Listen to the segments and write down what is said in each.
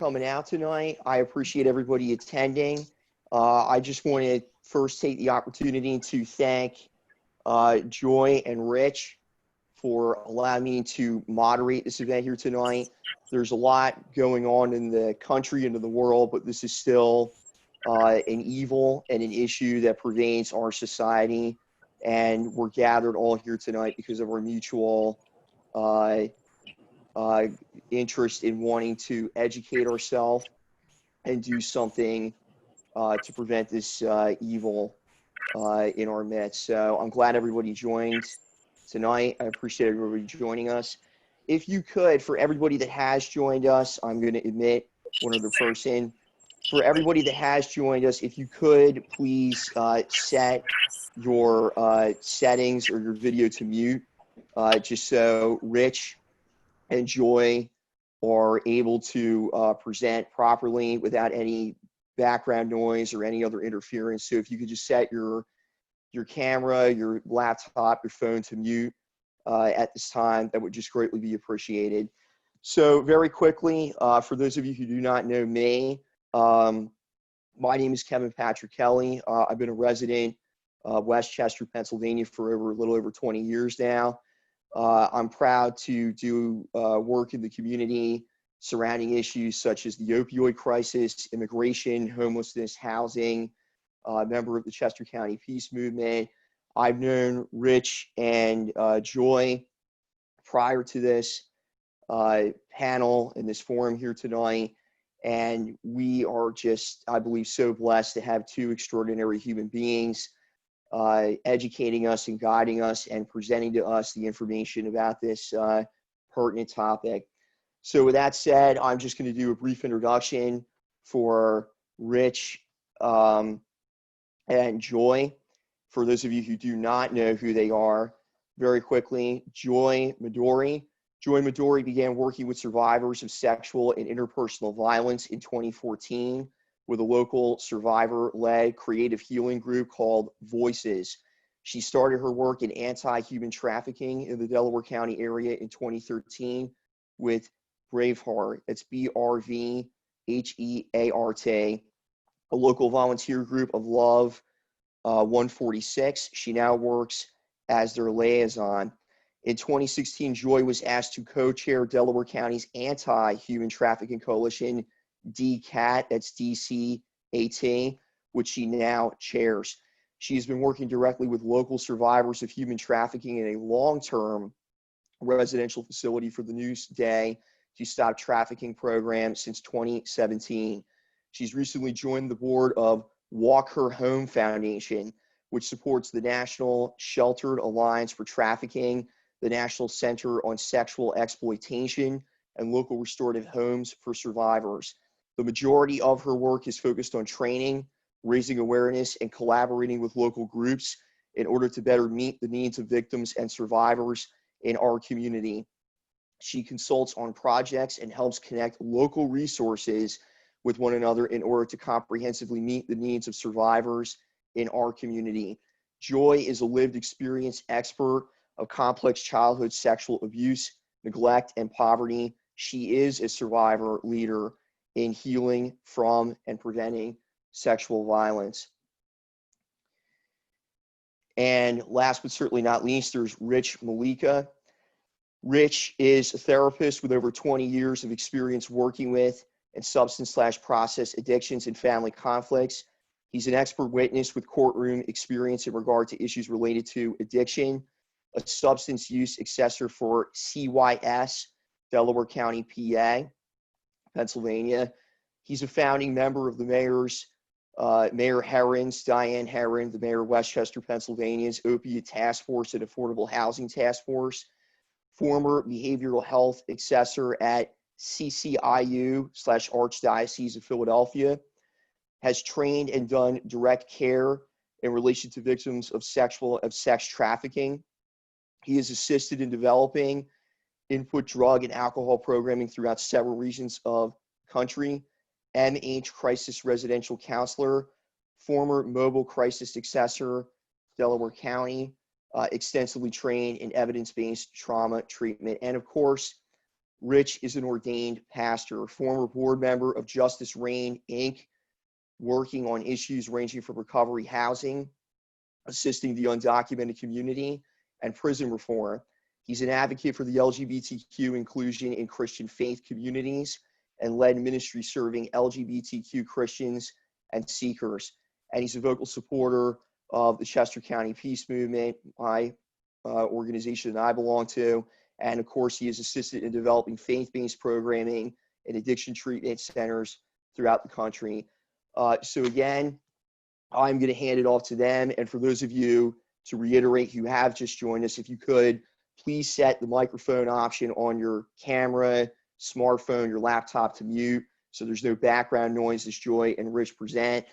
coming out tonight. I appreciate everybody attending. I just want to first take the opportunity to thank Joy and Rich for allowing me to moderate this event here tonight. There's a lot going on in the country and in the world, but this is still an evil and an issue that pervades our society. And we're gathered all here tonight because of our mutual interest in wanting to educate ourselves and do something to prevent this evil in our midst. So I'm glad everybody joined tonight. I appreciate everybody joining us. If you could, for everybody that has joined us, I'm going to admit one other person. For everybody that has joined us, if you could please set your settings or your video to mute, just so Rich and Joy are able to present properly without any background noise or any other interference. So if you could just set your camera, your laptop, your phone to mute at this time, that would just greatly be appreciated. So very quickly, for those of you who do not know me, my name is Kevin Patrick Kelly. I've been a resident of Westchester, Pennsylvania for a little over 20 years now. I'm proud to do work in the community surrounding issues such as the opioid crisis, immigration, homelessness, housing, member of the Chester County Peace Movement. I've known Rich and Joy prior to this panel and this forum here tonight, and we are just, I believe, so blessed to have two extraordinary human beings educating us and guiding us and presenting to us the information about this pertinent topic. So with that said, I'm just going to do a brief introduction for Rich and Joy. For those of you who do not know who they are, very quickly, Joy Midori. Joy Midori began working with survivors of sexual and interpersonal violence in 2014 with a local survivor-led creative healing group called Voices. She started her work in anti-human trafficking in the Delaware County area in 2013 with Braveheart. That's BRVHEART, a local volunteer group of Love 146. She now works as their liaison. In 2016, Joy was asked to co-chair Delaware County's Anti-Human Trafficking Coalition, DCAT, that's DCAT, which she now chairs. She has been working directly with local survivors of human trafficking in a long-term residential facility for the Newsday to Stop Trafficking program since 2017. She's recently joined the board of Walk Her Home Foundation, which supports the National Sheltered Alliance for Trafficking, the National Center on Sexual Exploitation, and local restorative homes for survivors. The majority of her work is focused on training, raising awareness, and collaborating with local groups in order to better meet the needs of victims and survivors in our community. She consults on projects and helps connect local resources with one another in order to comprehensively meet the needs of survivors in our community. Joy is a lived experience expert of complex childhood sexual abuse, neglect, and poverty. She is a survivor leader in healing from and preventing sexual violence. And last but certainly not least, there's Rich Malika. Rich is a therapist with over 20 years of experience working with and substance/process addictions and family conflicts. He's an expert witness with courtroom experience in regard to issues related to addiction, a substance use assessor for CYS, Delaware County, PA, Pennsylvania. He's a founding member of the Mayor Herron's, Diane Herron, the Mayor of Westchester, Pennsylvania's Opiate Task Force and Affordable Housing Task Force, former behavioral health assessor at CCIU/Archdiocese of Philadelphia, has trained and done direct care in relation to victims of sex trafficking. He has assisted in developing input drug and alcohol programming throughout several regions of the country, MH crisis residential counselor, former mobile crisis assessor, Delaware County, extensively trained in evidence-based trauma treatment, and of course, Rich is an ordained pastor, former board member of Justice Reign, Inc., working on issues ranging from recovery housing, assisting the undocumented community, and prison reform. He's an advocate for the LGBTQ inclusion in Christian faith communities and led ministry serving LGBTQ Christians and seekers. And he's a vocal supporter of the Chester County Peace Movement, my organization that I belong to. And of course, he has assisted in developing faith-based programming in addiction treatment centers throughout the country. So again, I'm going to hand it off to them. And for those of you, to reiterate, who have just joined us, if you could, please set the microphone option on your camera, smartphone, your laptop to mute, so there's no background noise as Joy and Rich present.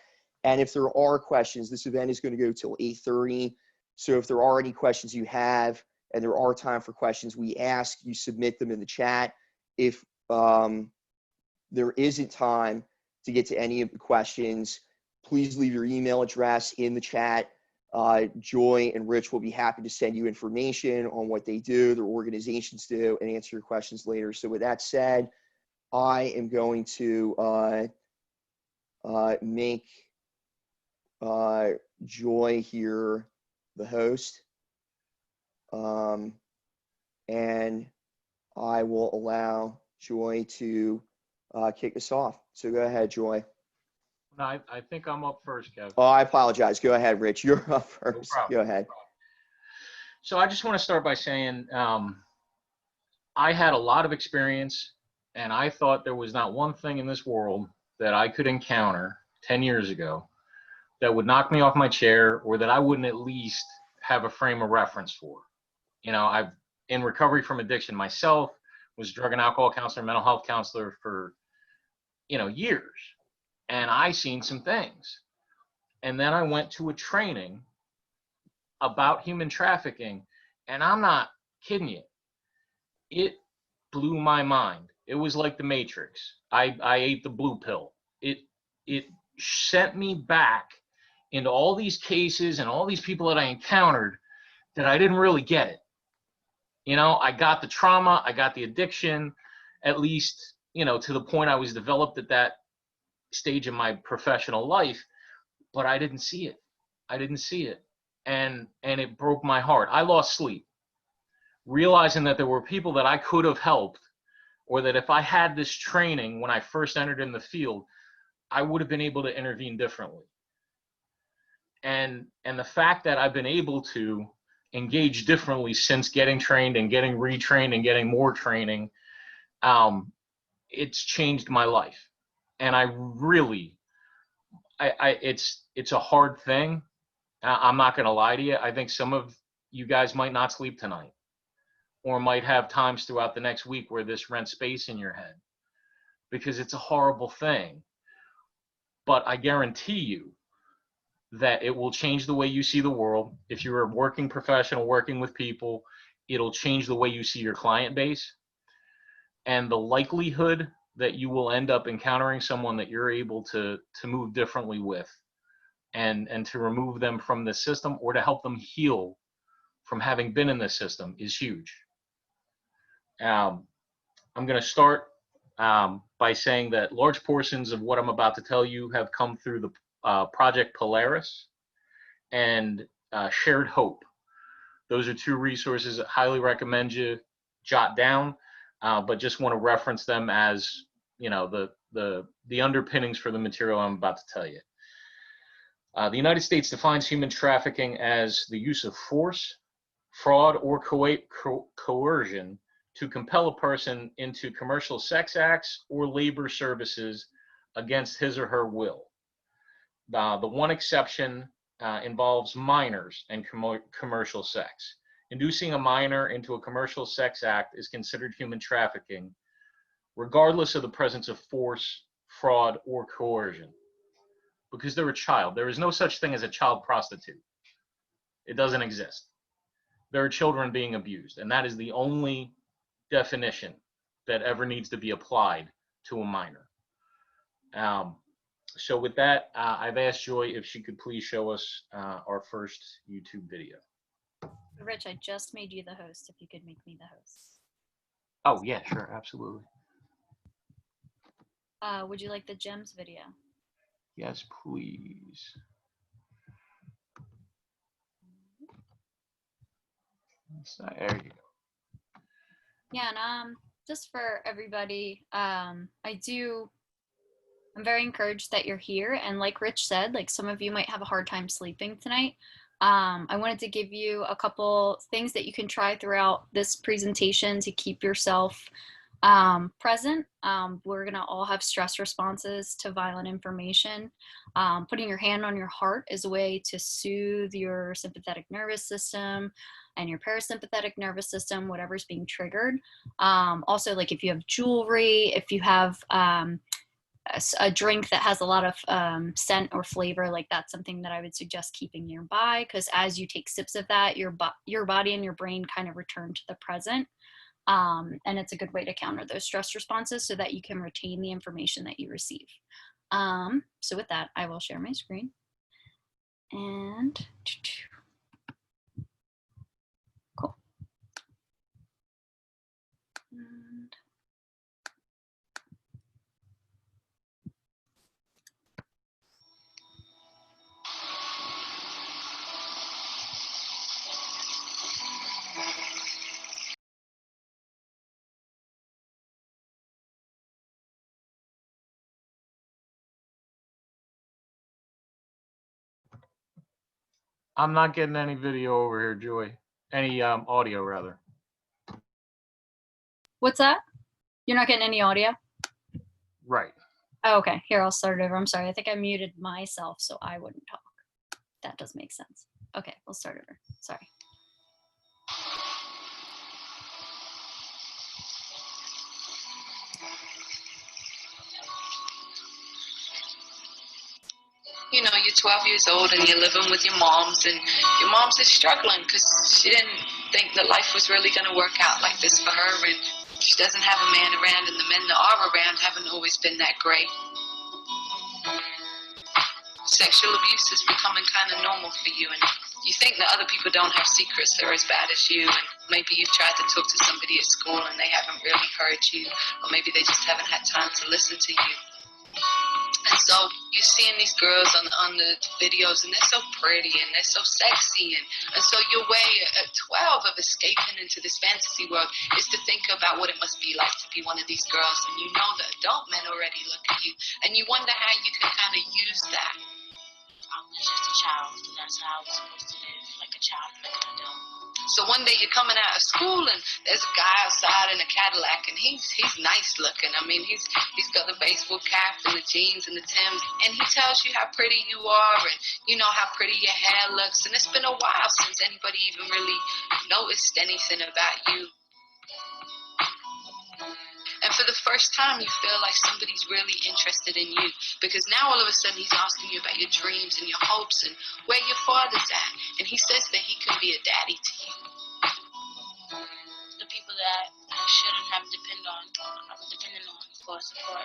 And if there are questions, this event is going to go till 8:30. So if there are any questions you have, and there are time for questions, we ask you submit them in the chat. If there isn't time to get to any of the questions, please leave your email address in the chat. Joy and Rich will be happy to send you information on what they do, their organizations do, and answer your questions later. So with that said, I am going to make Joy here the host. And I will allow Joy to kick us off. So go ahead, Joy. No, I think I'm up first, Kev. Oh, I apologize. Go ahead, Rich. You're up first. No problem. Go ahead. So I just want to start by saying I had a lot of experience, and I thought there was not one thing in this world that I could encounter 10 years ago that would knock me off my chair, or that I wouldn't at least have a frame of reference for. You know, I've in recovery from addiction myself, was drug and alcohol counselor, mental health counselor for, years. And I seen some things. And then I went to a training about human trafficking, and I'm not kidding you. It blew my mind. It was like the Matrix. I ate the blue pill. It sent me back into all these cases and all these people that I encountered that I didn't really get it. I got the trauma, I got the addiction, at least, to the point I was developed at that stage in my professional life, but I didn't see it. And it broke my heart. I lost sleep, realizing that there were people that I could have helped, or that if I had this training when I first entered in the field, I would have been able to intervene differently. And the fact that I've been able to engage differently since getting trained and getting retrained and getting more training, it's changed my life. And I really, it's a hard thing. I'm not going to lie to you. I think some of you guys might not sleep tonight, or might have times throughout the next week where this rents space in your head, because it's a horrible thing. But I guarantee you that it will change the way you see the world. If you're a working professional working with people, it'll change the way you see your client base. And the likelihood that you will end up encountering someone that you're able to move differently with, and to remove them from the system, or to help them heal from having been in this system, is huge. I'm going to start by saying that large portions of what I'm about to tell you have come through the Project Polaris and Shared Hope. Those are two resources that I highly recommend you jot down, but just want to reference them as, the underpinnings for the material I'm about to tell you. The United States defines human trafficking as the use of force, fraud, or coercion to compel a person into commercial sex acts or labor services against his or her will. The one exception involves minors and commercial sex. Inducing a minor into a commercial sex act is considered human trafficking, regardless of the presence of force, fraud, or coercion, because they're a child. There is no such thing as a child prostitute. It doesn't exist. There are children being abused, and that is the only definition that ever needs to be applied to a minor. So with that, I've asked Joy if she could please show us our first YouTube video. Rich, I just made you the host, if you could make me the host. Oh, yeah, sure, absolutely. Would you like the gems video? Yes, please. There you go. Yeah, and just for everybody, I'm very encouraged that you're here. And like Rich said, like some of you might have a hard time sleeping tonight. I wanted to give you a couple things that you can try throughout this presentation to keep yourself present. We're gonna all have stress responses to violent information. Putting your hand on your heart is a way to soothe your sympathetic nervous system and your parasympathetic nervous system, whatever's being triggered. Also, like if you have jewelry, if you have a drink that has a lot of scent or flavor, like that's something that I would suggest keeping nearby, because as you take sips of that, your body and your brain kind of return to the present. And it's a good way to counter those stress responses so that you can retain the information that you receive. So with that, I will share my screen. And cool. And I'm not getting any video over here, Joy. Any audio, rather. what's that? You're not getting any audio? Right. Oh, okay, here, I'll start it over. I'm sorry, I think I muted myself so I wouldn't talk. That does make sense. Okay, we'll start over. Sorry. You know, you're 12 years old and you're living with your moms, and your mom's is struggling because she didn't think that life was really going to work out like this for her, and she doesn't have a man around, and the men that are around haven't always been that great. Sexual abuse is becoming kind of normal for you, and you think that other people don't have secrets that are as bad as you, and maybe you've tried to talk to somebody at school and they haven't really heard you, or maybe they just haven't had time to listen to you. And so you're seeing these girls on the videos, and they're so pretty and they're so sexy, and so your way at 12 of escaping into this fantasy world is to think about what it must be like to be one of these girls, and you know that adult men already look at you, and you wonder how you can kind of use that. I was just a child, so that's how I was supposed to live, like a child, like an adult. So one day you're coming out of school and there's a guy outside in a Cadillac, and he's nice looking. I mean, he's got the baseball cap and the jeans and the Timbs, and he tells you how pretty you are and you know how pretty your hair looks, and it's been a while since anybody even really noticed anything about you. And for the first time, you feel like somebody's really interested in you, because now all of a sudden he's asking you about your dreams and your hopes and where your father's at, and he says that he can be a daddy to you. The people that I shouldn't have depended on, I was depending on for support.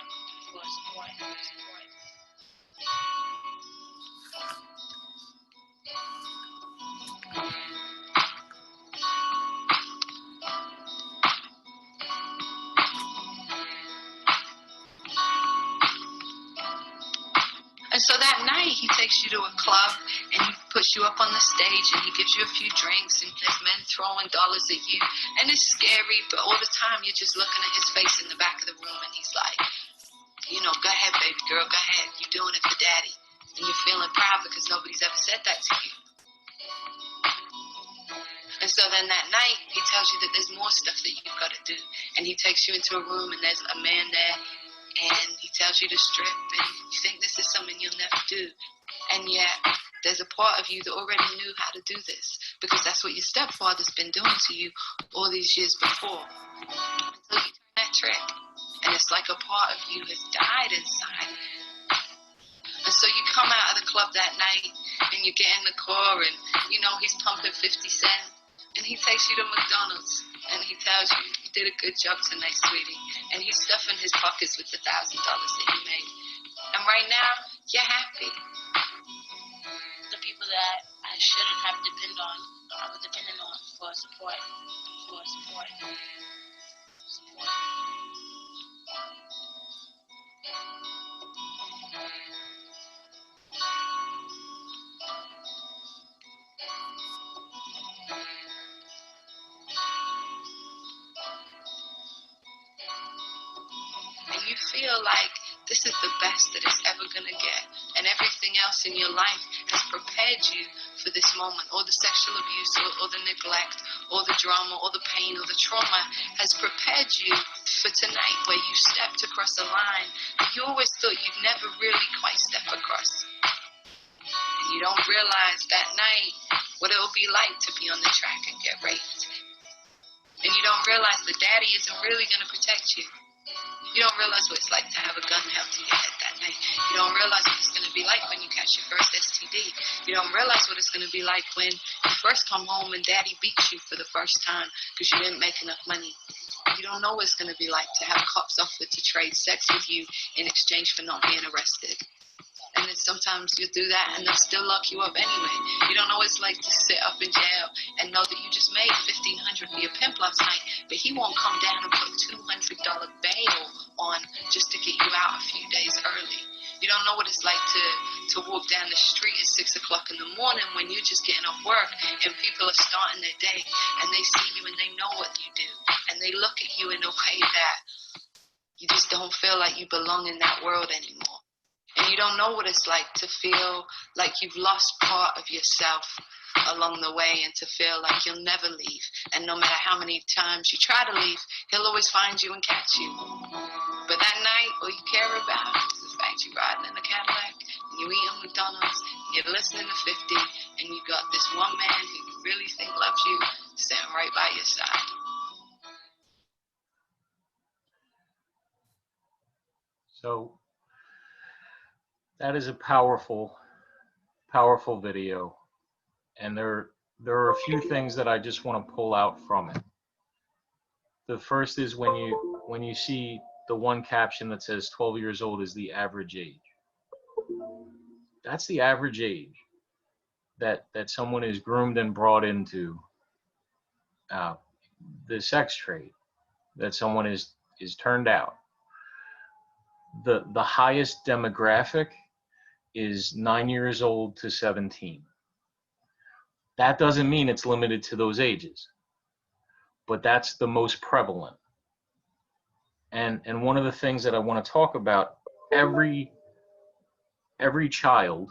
And so that night, he takes you to a club, and he puts you up on the stage, and he gives you a few drinks, and there's men throwing dollars at you, and it's scary, but all the time you're just looking at his face in the back of the room, and he's like, you know, go ahead, baby girl, go ahead, you're doing it for daddy. And you're feeling proud because nobody's ever said that to you. And so then that night, he tells you that there's more stuff that you've got to do. And he takes you into a room, and there's a man there, and he tells you to strip, and you think this is something you'll never do. And yet, there's a part of you that already knew how to do this, because that's what your stepfather's been doing to you all these years before. Until you turn that trick, and it's like a part of you has died inside. And so you come out of the club that night, and you get in the car, and you know he's pumping 50 Cent, and he takes you to McDonald's, and he tells you, you did a good job tonight, sweetie, and he's stuffing his pockets with the $1,000 that he made. And right now, you're happy. The people that I shouldn't have depended on, I was depending on for support. And you feel like this is the best that it's ever going to get, and everything else in your life has prepared you for this moment, or the sexual abuse, or the neglect, or the drama, or the pain, or the trauma has prepared you for tonight, where you stepped across a line that you always thought you'd never really quite step across. And you don't realize that night what it will be like to be on the track and get raped. And you don't realize that daddy isn't really going to protect you. You don't realize what it's like to have a gun held to your head that night. You don't realize what it's going to be like when you catch your first STD. You don't realize what it's going to be like when you first come home and daddy beats you for the first time because you didn't make enough money. You don't know what it's going to be like to have cops offer to trade sex with you in exchange for not being arrested. And then sometimes you do that and they'll still lock you up anyway. You don't know what it's like to sit up in jail and know that you just made $1,500 for your pimp last night, but he won't come down and put $200 bail on just to get you out a few days early. You don't know what it's like to walk down the street at 6 o'clock in the morning when you're just getting off work and people are starting their day and they see you and they know what you do and they look at you in a way that you just don't feel like you belong in that world anymore. And you don't know what it's like to feel like you've lost part of yourself along the way and to feel like you'll never leave. And no matter how many times you try to leave, he'll always find you and catch you. But that night, all you care about is the fact you're riding in a Cadillac and you're eating McDonald's, you're listening to 50, and you got this one man who you really think loves you sitting right by your side. So that is a powerful, powerful video. And there are a few things that I just want to pull out from it. The first is when you see the one caption that says 12 years old is the average age. That's the average age that someone is groomed and brought into the sex trade, that someone is turned out. The highest demographic is 9 years old to 17. That doesn't mean it's limited to those ages, but that's the most prevalent. And one of the things that I want to talk about, every child,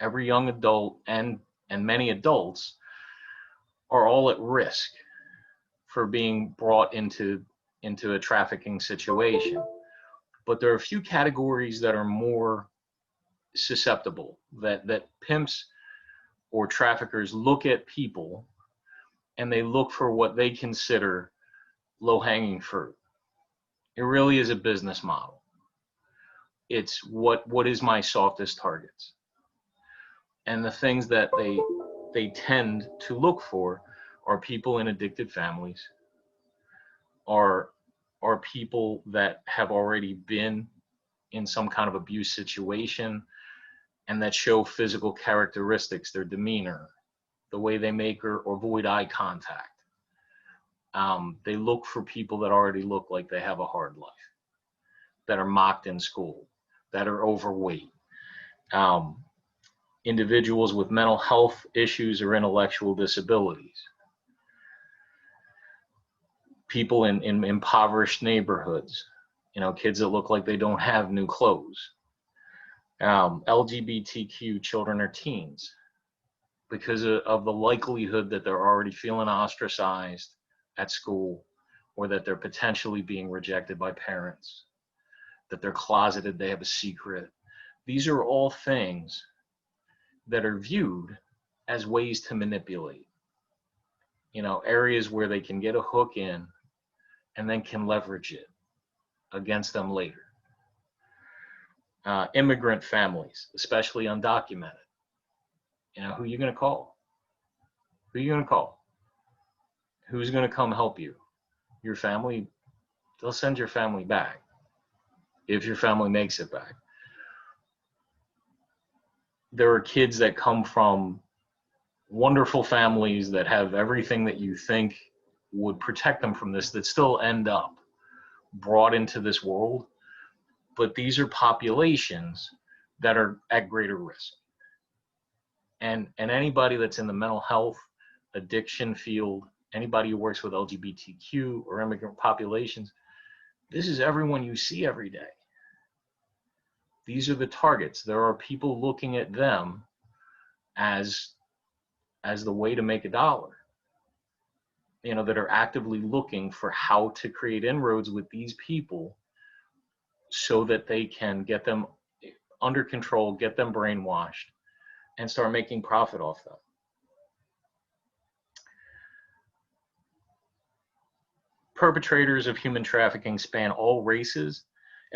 every young adult, and many adults are all at risk for being brought into a trafficking situation. But there are a few categories that are more susceptible, that pimps or traffickers look at people and they look for what they consider low-hanging fruit. It really is a business model. It's what is my softest targets. And the things that they tend to look for are people in addicted families, are people that have already been in some kind of abuse situation and that show physical characteristics, their demeanor, the way they make or avoid eye contact. They look for people that already look like they have a hard life, that are mocked in school, that are overweight, individuals with mental health issues or intellectual disabilities, people in impoverished neighborhoods, kids that look like they don't have new clothes, LGBTQ children or teens, because of the likelihood that they're already feeling ostracized at school, or that they're potentially being rejected by parents, that they're closeted, they have a secret. These are all things that are viewed as ways to manipulate, areas where they can get a hook in and then can leverage it against them later. Immigrant families, especially undocumented. Who are you going to call? Who are you going to call? Who's going to come help you? Your family? They'll send your family back if your family makes it back. There are kids that come from wonderful families that have everything that you think would protect them from this that still end up brought into this world. But these are populations that are at greater risk. And anybody that's in the mental health, addiction field, anybody who works with LGBTQ or immigrant populations, this is everyone you see every day. These are the targets. There are people looking at them as the way to make a dollar, you know, that are actively looking for how to create inroads with these people so that they can get them under control, get them brainwashed, and start making profit off them. Perpetrators of human trafficking span all races,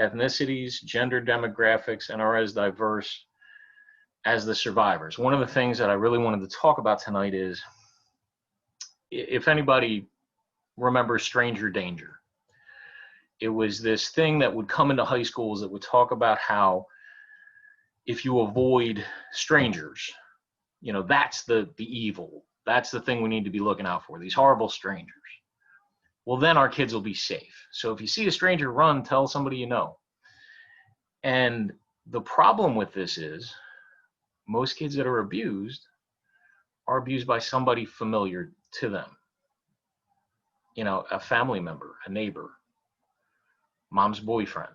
ethnicities, gender demographics, and are as diverse as the survivors. One of the things that I really wanted to talk about tonight is, if anybody remembers stranger danger, it was this thing that would come into high schools that would talk about how if you avoid strangers, you know, that's the evil. That's the thing we need to be looking out for, these horrible strangers. Well, then our kids will be safe. So if you see a stranger, run, tell somebody you know. And the problem with this is most kids that are abused by somebody familiar to them. You know, a family member, a neighbor, mom's boyfriend.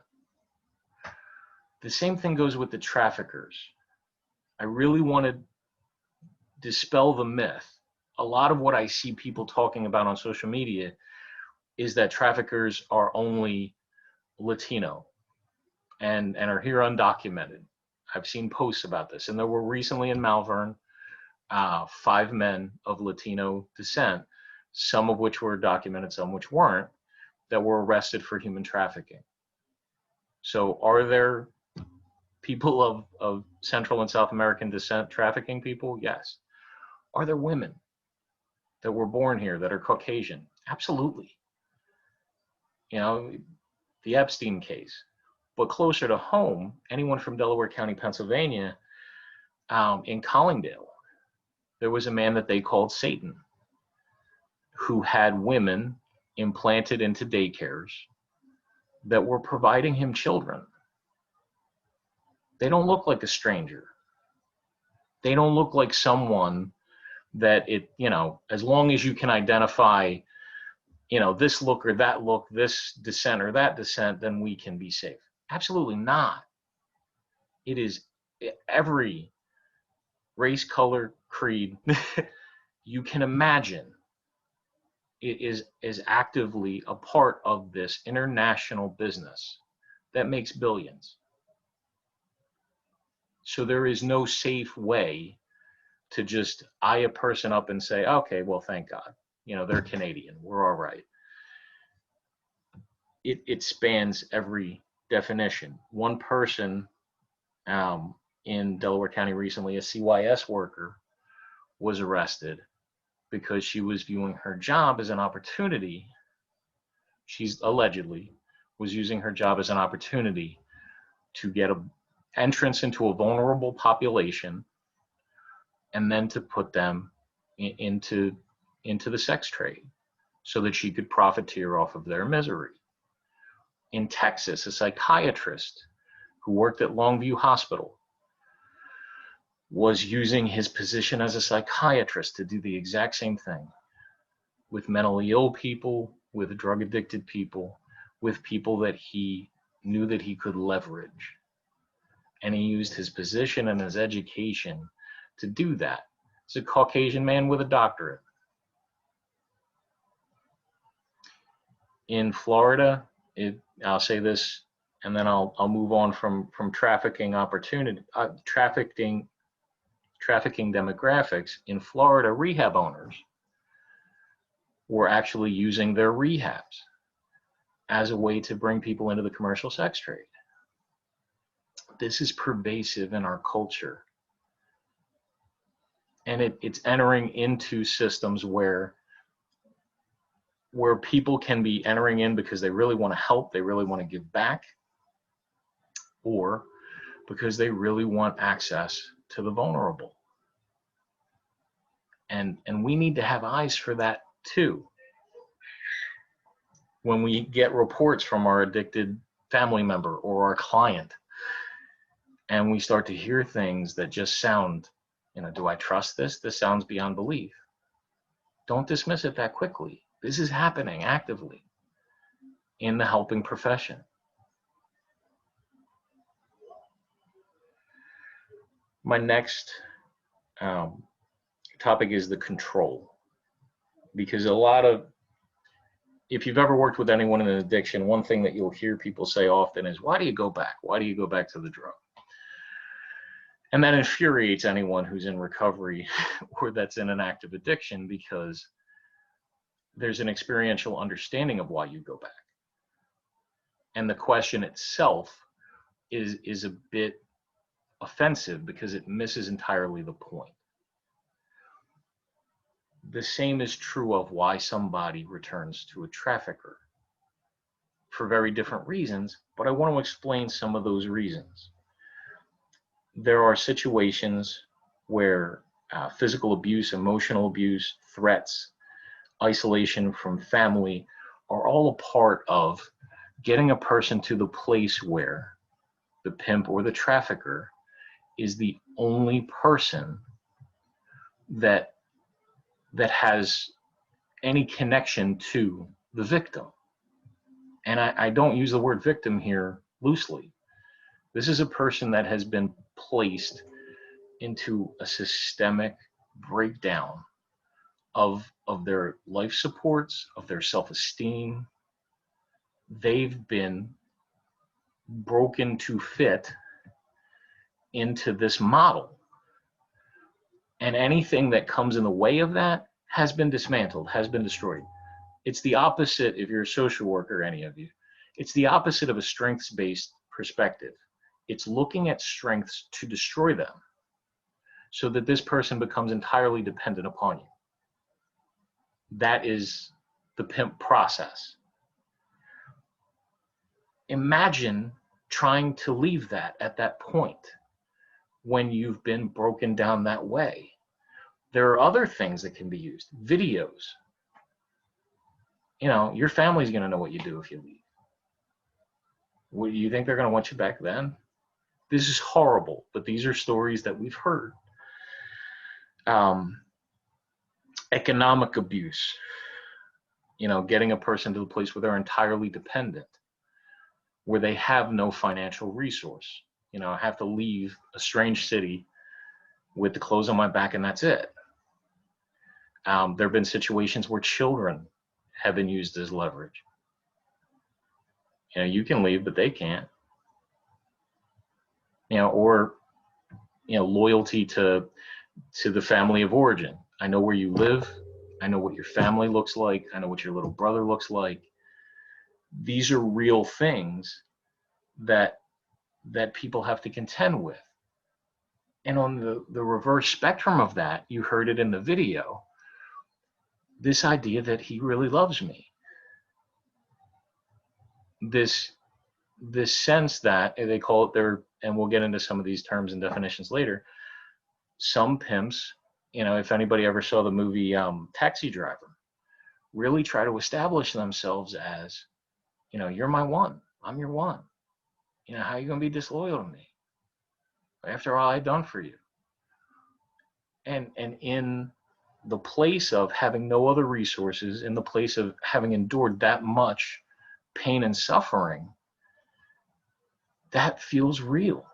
The same thing goes with the traffickers. I really want to dispel the myth. A lot of what I see people talking about on social media is that traffickers are only Latino and are here undocumented. I've seen posts about this, and there were recently in Malvern 5 men of Latino descent, some of which were documented, some which weren't, that were arrested for human trafficking. So are there people of Central and South American descent trafficking people? Yes. Are there women that were born here that are Caucasian? Absolutely. You know, the Epstein case. But closer to home, anyone from Delaware County, Pennsylvania, in Collingdale, there was a man that they called Satan, who had women implanted into daycares that were providing him children. They don't look like a stranger. They don't look like someone that you know, as long as you can identify, you know, this look or that look, this descent or that descent, then we can be safe. Absolutely not. It is every race, color, creed you can imagine. It is actively a part of this international business that makes billions. So there is no safe way to just eye a person up and say, okay, well, thank God, you know, they're Canadian, we're all right. It spans every definition. One person in Delaware County recently, a CYS worker, was arrested because she was viewing her job as an opportunity. She's allegedly was using her job as an opportunity to get an entrance into a vulnerable population and then to put them into the sex trade so that she could profiteer off of their misery. In Texas, a psychiatrist who worked at Longview Hospital was using his position as a psychiatrist to do the exact same thing with mentally ill people, with drug addicted people, with people that he knew that he could leverage. And he used his position and his education to do that. It's a Caucasian man with a doctorate. In Florida, I'll say this, and then I'll move on from trafficking opportunity, trafficking demographics. In Florida, rehab owners were actually using their rehabs as a way to bring people into the commercial sex trade. This is pervasive in our culture. And it's entering into systems where people can be entering in because they really want to help, they really want to give back, or because they really want access to the vulnerable. And we need to have eyes for that too. when we get reports from our addicted family member or our client, and we start to hear things that just sound, do I trust this? This sounds beyond belief. Don't dismiss it that quickly. This is happening actively in the helping profession. My next topic is the control. Because if you've ever worked with anyone in an addiction, one thing that you'll hear people say often is, why do you go back? Why do you go back to the drug? And that infuriates anyone who's in recovery or that's in an active addiction, because there's an experiential understanding of why you go back. And the question itself is a bit offensive because it misses entirely the point. The same is true of why somebody returns to a trafficker for very different reasons, but I want to explain some of those reasons. There are situations where physical abuse, emotional abuse, threats, isolation from family are all a part of getting a person to the place where the pimp or the trafficker is the only person that has any connection to the victim. And I don't use the word victim here loosely. This is a person that has been placed into a systemic breakdown of their life supports, of their self-esteem. They've been broken to fit into this model. And anything that comes in the way of that has been dismantled, has been destroyed. It's the opposite, if you're a social worker, any of you, it's the opposite of a strengths-based perspective. It's looking at strengths to destroy them so that this person becomes entirely dependent upon you. That is the pimp process. Imagine trying to leave that at that point when you've been broken down that way. There are other things that can be used. Videos. Your family's going to know what you do if you leave. What, you think they're going to want you back then? This is horrible, but these are stories that we've heard. Economic abuse. Getting a person to the place where they're entirely dependent, where they have no financial resource. I have to leave a strange city with the clothes on my back and that's it. There have been situations where children have been used as leverage. You can leave, but they can't. Or loyalty to the family of origin. I know where you live. I know what your family looks like. I know what your little brother looks like. These are real things that people have to contend with. And on the reverse spectrum of that, you heard it in the video, this idea that he really loves me. This sense that they call it and we'll get into some of these terms and definitions later, some pimps, if anybody ever saw the movie Taxi Driver, really try to establish themselves as, you're my one, I'm your one. How are you going to be disloyal to me after all I've done for you? And in the place of having no other resources, in the place of having endured that much pain and suffering, that feels real.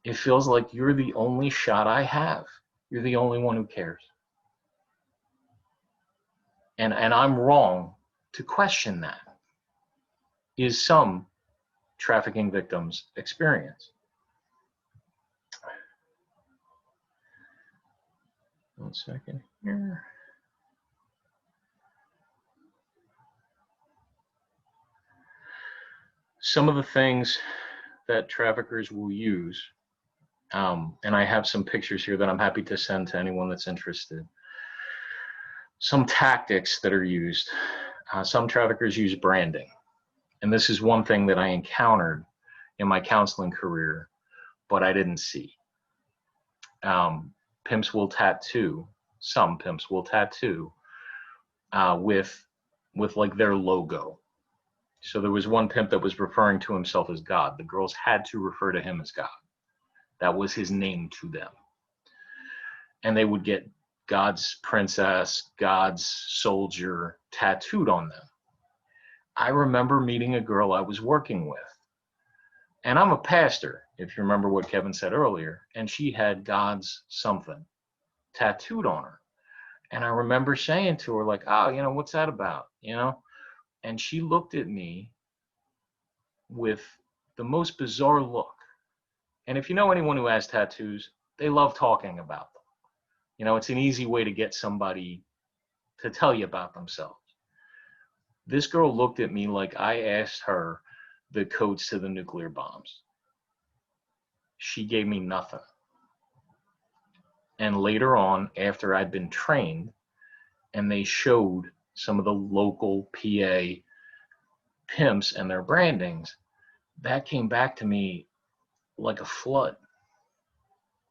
It feels like you're the only shot I have. You're the only one who cares. And I'm wrong to question that, is some trafficking victims' experience. One second here. Some of the things that traffickers will use, and I have some pictures here that I'm happy to send to anyone that's interested. Some tactics that are used. Some traffickers use branding. And this is one thing that I encountered in my counseling career, but I didn't see. Pimps will tattoo, some pimps will tattoo with with like their logo. So there was one pimp that was referring to himself as God. The girls had to refer to him as God. That was his name to them. And they would get God's princess, God's soldier tattooed on them. I remember meeting a girl I was working with. And I'm a pastor, if you remember what Kevin said earlier. And she had God's something tattooed on her. And I remember saying to her, like, oh, you know, what's that about? You know? And she looked at me with the most bizarre look. And if you know anyone who has tattoos, they love talking about them. You know, it's an easy way to get somebody to tell you about themselves. This girl looked at me like I asked her the codes to the nuclear bombs. She gave me nothing. And later on, after I'd been trained, and they showed some of the local PA pimps and their brandings, that came back to me like a flood.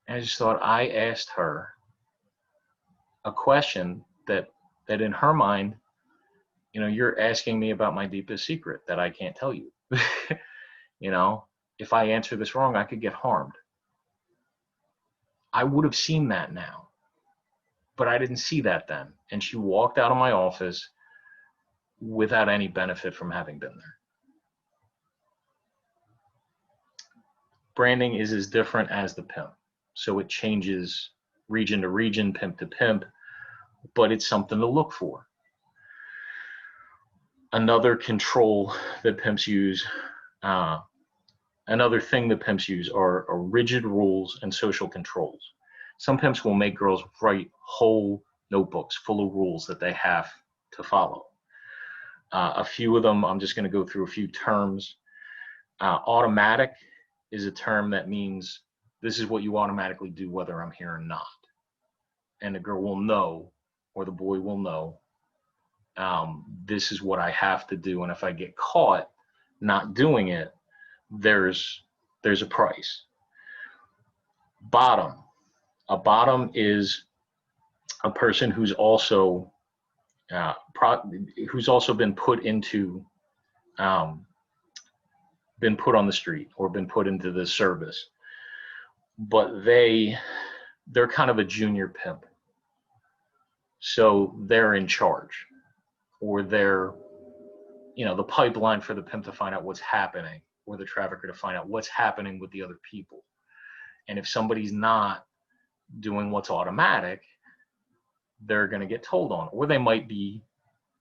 And I just thought, I asked her a question that in her mind, you know, you're asking me about my deepest secret that I can't tell you. You know, if I answer this wrong, I could get harmed. I would have seen that now, but I didn't see that then. And she walked out of my office without any benefit from having been there. Branding is as different as the pimp. So it changes region to region, pimp to pimp, but it's something to look for. Another control that pimps use, another thing that pimps use are rigid rules and social controls. Some pimps will make girls write whole notebooks full of rules that they have to follow. A few of them, I'm just going to go through a few terms. Automatic is a term that means this is what you automatically do whether I'm here or not. And the girl will know, or the boy will know, this is what I have to do. And if I get caught not doing it, there's a price. Bottom. A bottom is a person who's also been put into, been put on the street or been put into the service, but they're kind of a junior pimp. So they're in charge, or they're, you know, the pipeline for the pimp to find out what's happening, or the trafficker to find out what's happening with the other people. And if somebody's not doing what's automatic, they're going to get told on, or they might be,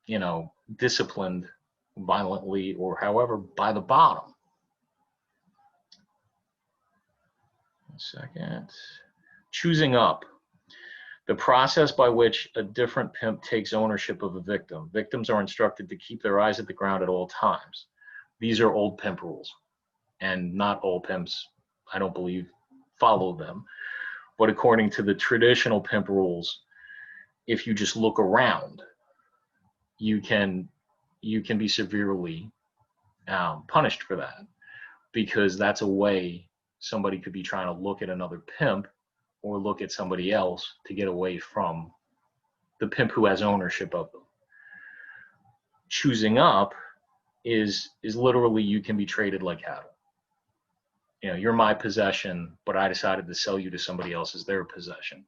you know, disciplined violently or however by the bottom. One second. Choosing up. The process by which a different pimp takes ownership of a victim. Victims are instructed to keep their eyes at the ground at all times. These are old pimp rules, and not all pimps, I don't believe, follow them. But according to the traditional pimp rules, if you just look around, you can be severely punished for that, because that's a way somebody could be trying to look at another pimp or look at somebody else to get away from the pimp who has ownership of them. Choosing up is literally you can be traded like cattle. You know, you're my possession, but I decided to sell you to somebody else as their possession.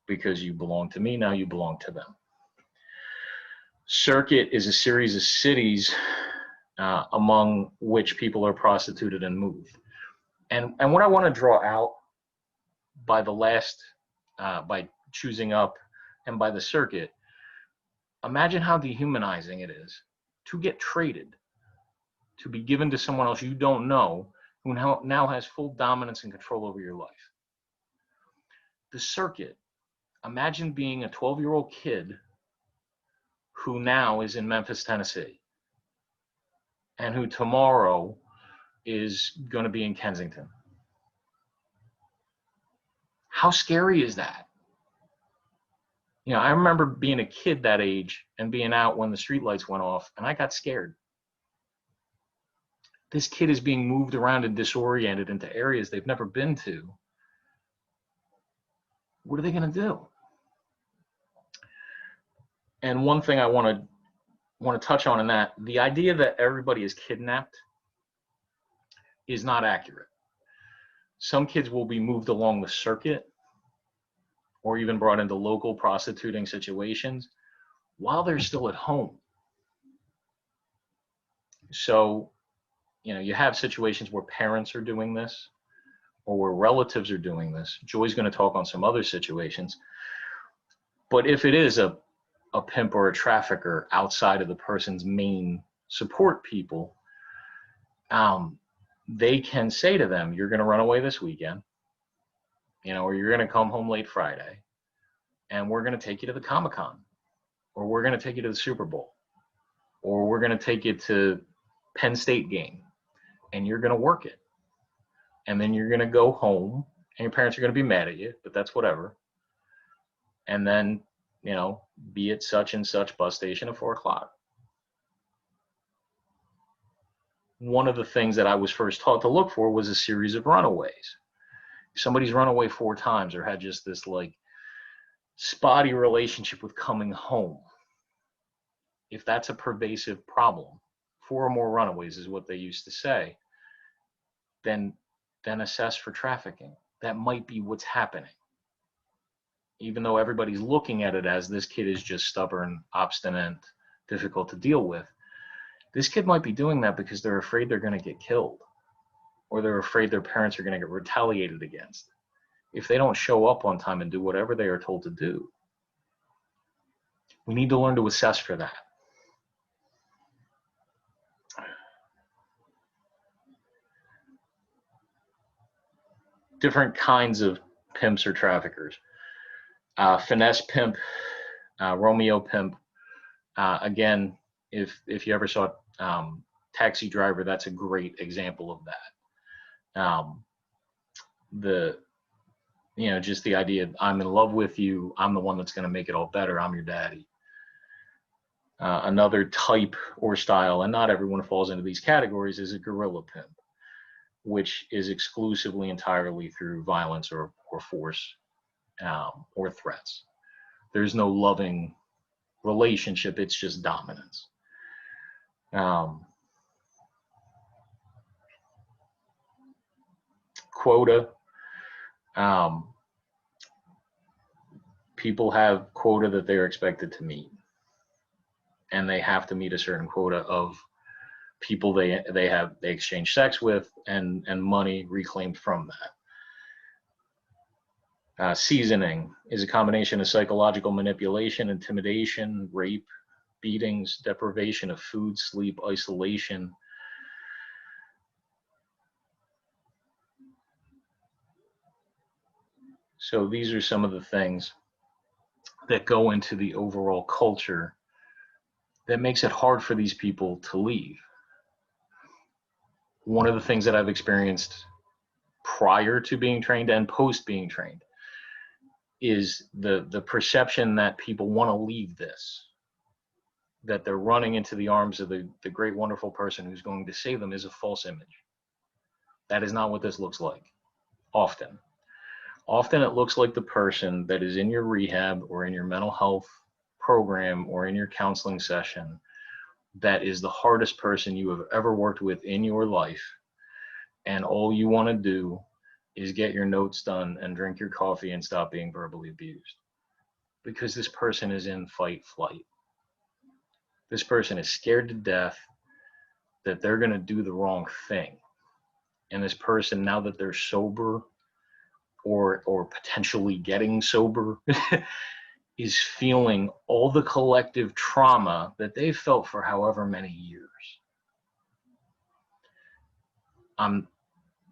Because you belong to me, now you belong to them. Circuit is a series of cities among which people are prostituted and moved. And what I want to draw out by the last, by choosing up and by the circuit, imagine how dehumanizing it is to get traded, to be given to someone else you don't know, who now has full dominance and control over your life. The circuit, imagine being a 12-year-old kid who now is in Memphis, Tennessee, and who tomorrow is going to be in Kensington. How scary is that? You know, I remember being a kid that age and being out when the streetlights went off, and I got scared. This kid is being moved around and disoriented into areas they've never been to. What are they going to do? And one thing I want to want to touch on in that, the idea that everybody is kidnapped is not accurate. Some kids will be moved along the circuit or even brought into local prostituting situations while they're still at home. So, you have situations where parents are doing this or where relatives are doing this. Joy's going to talk on some other situations. But if it is a pimp or a trafficker outside of the person's main support people, they can say to them, you're going to run away this weekend, or you're going to come home late Friday, and we're going to take you to the Comic-Con, or we're going to take you to the Super Bowl, or we're going to take you to Penn State game, and you're going to work it. And then you're going to go home, and your parents are going to be mad at you, but that's whatever. And then, be at such and such bus station at 4 o'clock. One of the things that I was first taught to look for was a series of runaways. Somebody's run away 4 times or had just this spotty relationship with coming home. If that's a pervasive problem, 4 or more runaways is what they used to say, then assess for trafficking. That might be what's happening. Even though everybody's looking at it as this kid is just stubborn, obstinate, difficult to deal with, this kid might be doing that because they're afraid they're going to get killed, or they're afraid their parents are going to get retaliated against if they don't show up on time and do whatever they are told to do. We need to learn to assess for that. Different kinds of pimps or traffickers. Finesse pimp, Romeo pimp. Again, if you ever saw Taxi Driver, that's a great example of that. Just the idea, I'm in love with you, I'm the one that's going to make it all better, I'm your daddy. Another type or style, and not everyone falls into these categories, is a guerrilla pimp, which is exclusively entirely through violence or force or threats. There's no loving relationship, it's just dominance. Quota. People have quota that they're expected to meet, and they have to meet a certain quota of people they exchange sex with and money reclaimed from that. Seasoning is a combination of psychological manipulation, intimidation, rape, beatings, deprivation of food, sleep, isolation. So these are some of the things that go into the overall culture that makes it hard for these people to leave. One of the things that I've experienced prior to being trained and post being trained is the perception that people want to leave this, that they're running into the arms of the great, wonderful person who's going to save them, is a false image. That is not what this looks like. Often it looks like the person that is in your rehab or in your mental health program or in your counseling session that is the hardest person you have ever worked with in your life, and all you want to do is get your notes done and drink your coffee and stop being verbally abused, because this person is in fight flight. This person is scared to death that they're going to do the wrong thing, and this person, now that they're sober or potentially getting sober, is feeling all the collective trauma that they've felt for however many years. I'm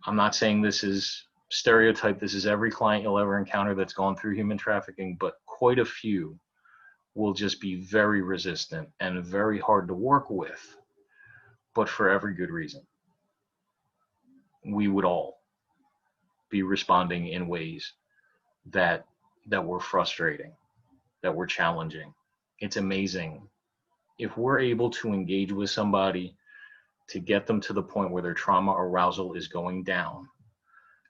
not saying this is stereotype. This is every client you'll ever encounter that's gone through human trafficking, but quite a few will just be very resistant and very hard to work with, but for every good reason. We would all be responding in ways that were frustrating, that were challenging. It's amazing if we're able to engage with somebody to get them to the point where their trauma arousal is going down,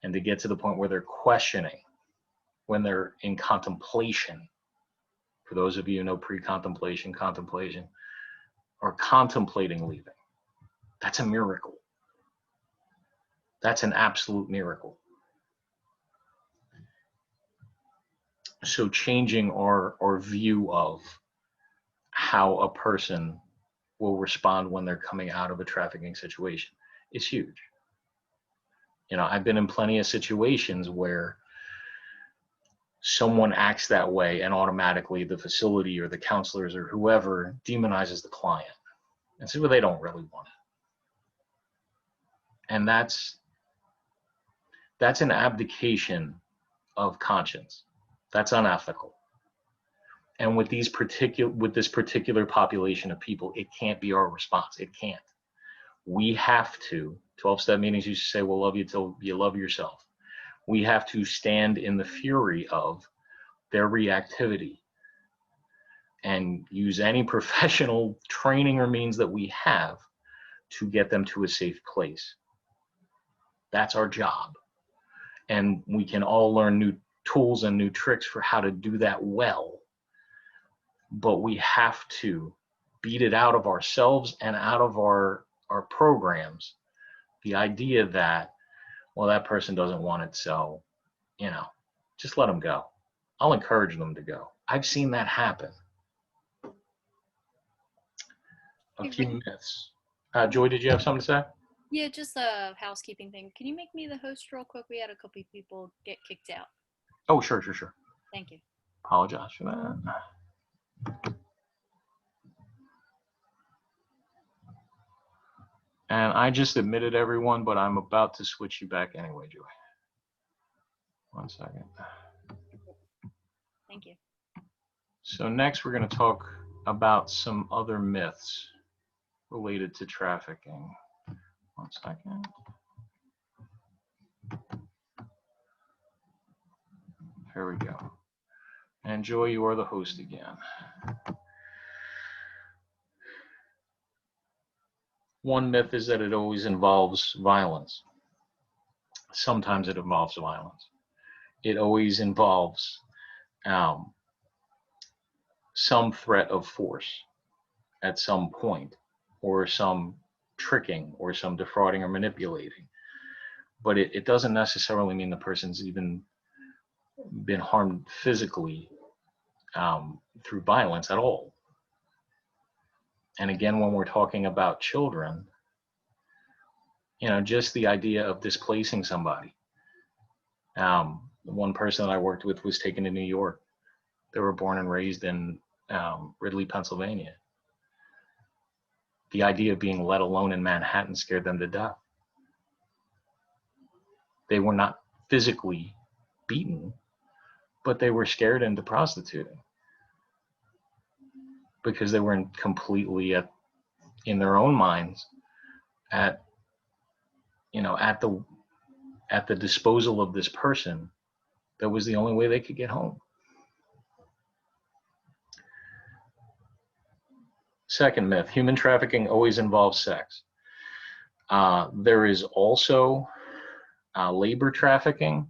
and to get to the point where they're questioning, when they're in contemplation. For those of you who know pre-contemplation, contemplation, are contemplating leaving, that's a miracle. That's an absolute miracle. So changing our view of how a person will respond when they're coming out of a trafficking situation is huge. You know, I've been in plenty of situations where someone acts that way and automatically the facility or the counselors or whoever demonizes the client and says, well, they don't really want it. And that's an abdication of conscience. That's unethical. And with this particular population of people, it can't be our response. It can't. We have to, 12-step meetings used to say, we'll love you till you love yourself. We have to stand in the fury of their reactivity and use any professional training or means that we have to get them to a safe place. That's our job. And we can all learn new tools and new tricks for how to do that well. But we have to beat it out of ourselves and out of our programs. The idea that, well, that person doesn't want it, so, you know, just let them go. I'll encourage them to go. I've seen that happen. A few myths. Joy, did you have something to say? Yeah, just a housekeeping thing. Can you make me the host real quick? We had a couple of people get kicked out. Oh, sure. Thank you. Apologize for that. And I just admitted everyone, but I'm about to switch you back anyway, Joy. 1 second. Thank you. So next we're going to talk about some other myths related to trafficking. 1 second. Here we go. And Joy, you are the host again. One myth is that it always involves violence. Sometimes it involves violence. It always involves some threat of force at some point, or some tricking, or some defrauding or manipulating. But it doesn't necessarily mean the person's even been harmed physically through violence at all. And again, when we're talking about children, you know, just the idea of displacing somebody. One person that I worked with was taken to New York. They were born and raised in Ridley, Pennsylvania. The idea of being let alone in Manhattan scared them to death. They were not physically beaten, but they were scared into prostituting because they were completely in their own minds at the disposal of this person. That was the only way they could get home. Second myth, human trafficking always involves sex. There is also labor trafficking,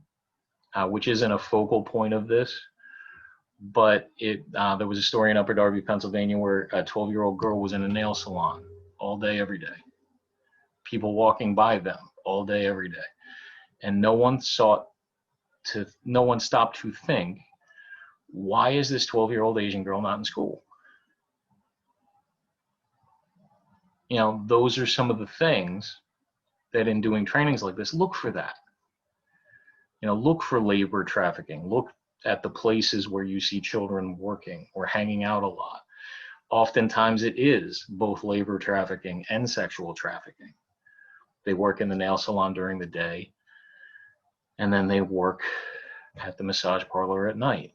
which isn't a focal point of this, but there was a story in Upper Darby, Pennsylvania, where a 12-year-old girl was in a nail salon all day, every day. People walking by them all day, every day. And no one stopped to think, why is this 12-year-old Asian girl not in school? You know, those are some of the things that in doing trainings like this, look for that. You know, look for labor trafficking. Look at the places where you see children working or hanging out a lot. Oftentimes it is both labor trafficking and sexual trafficking. They work in the nail salon during the day, and then they work at the massage parlor at night.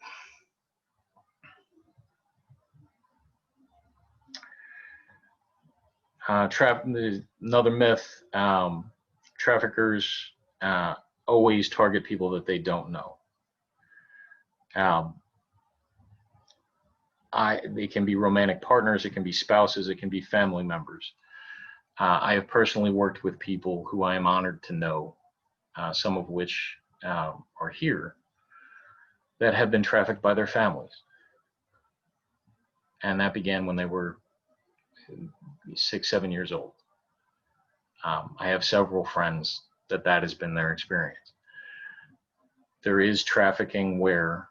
Another myth, traffickers always target people that they don't know. They can be romantic partners, it can be spouses, it can be family members. I have personally worked with people who I am honored to know, some of which are here, that have been trafficked by their families. And that began when they were 6, 7 years old. I have several friends that has been their experience. There is trafficking where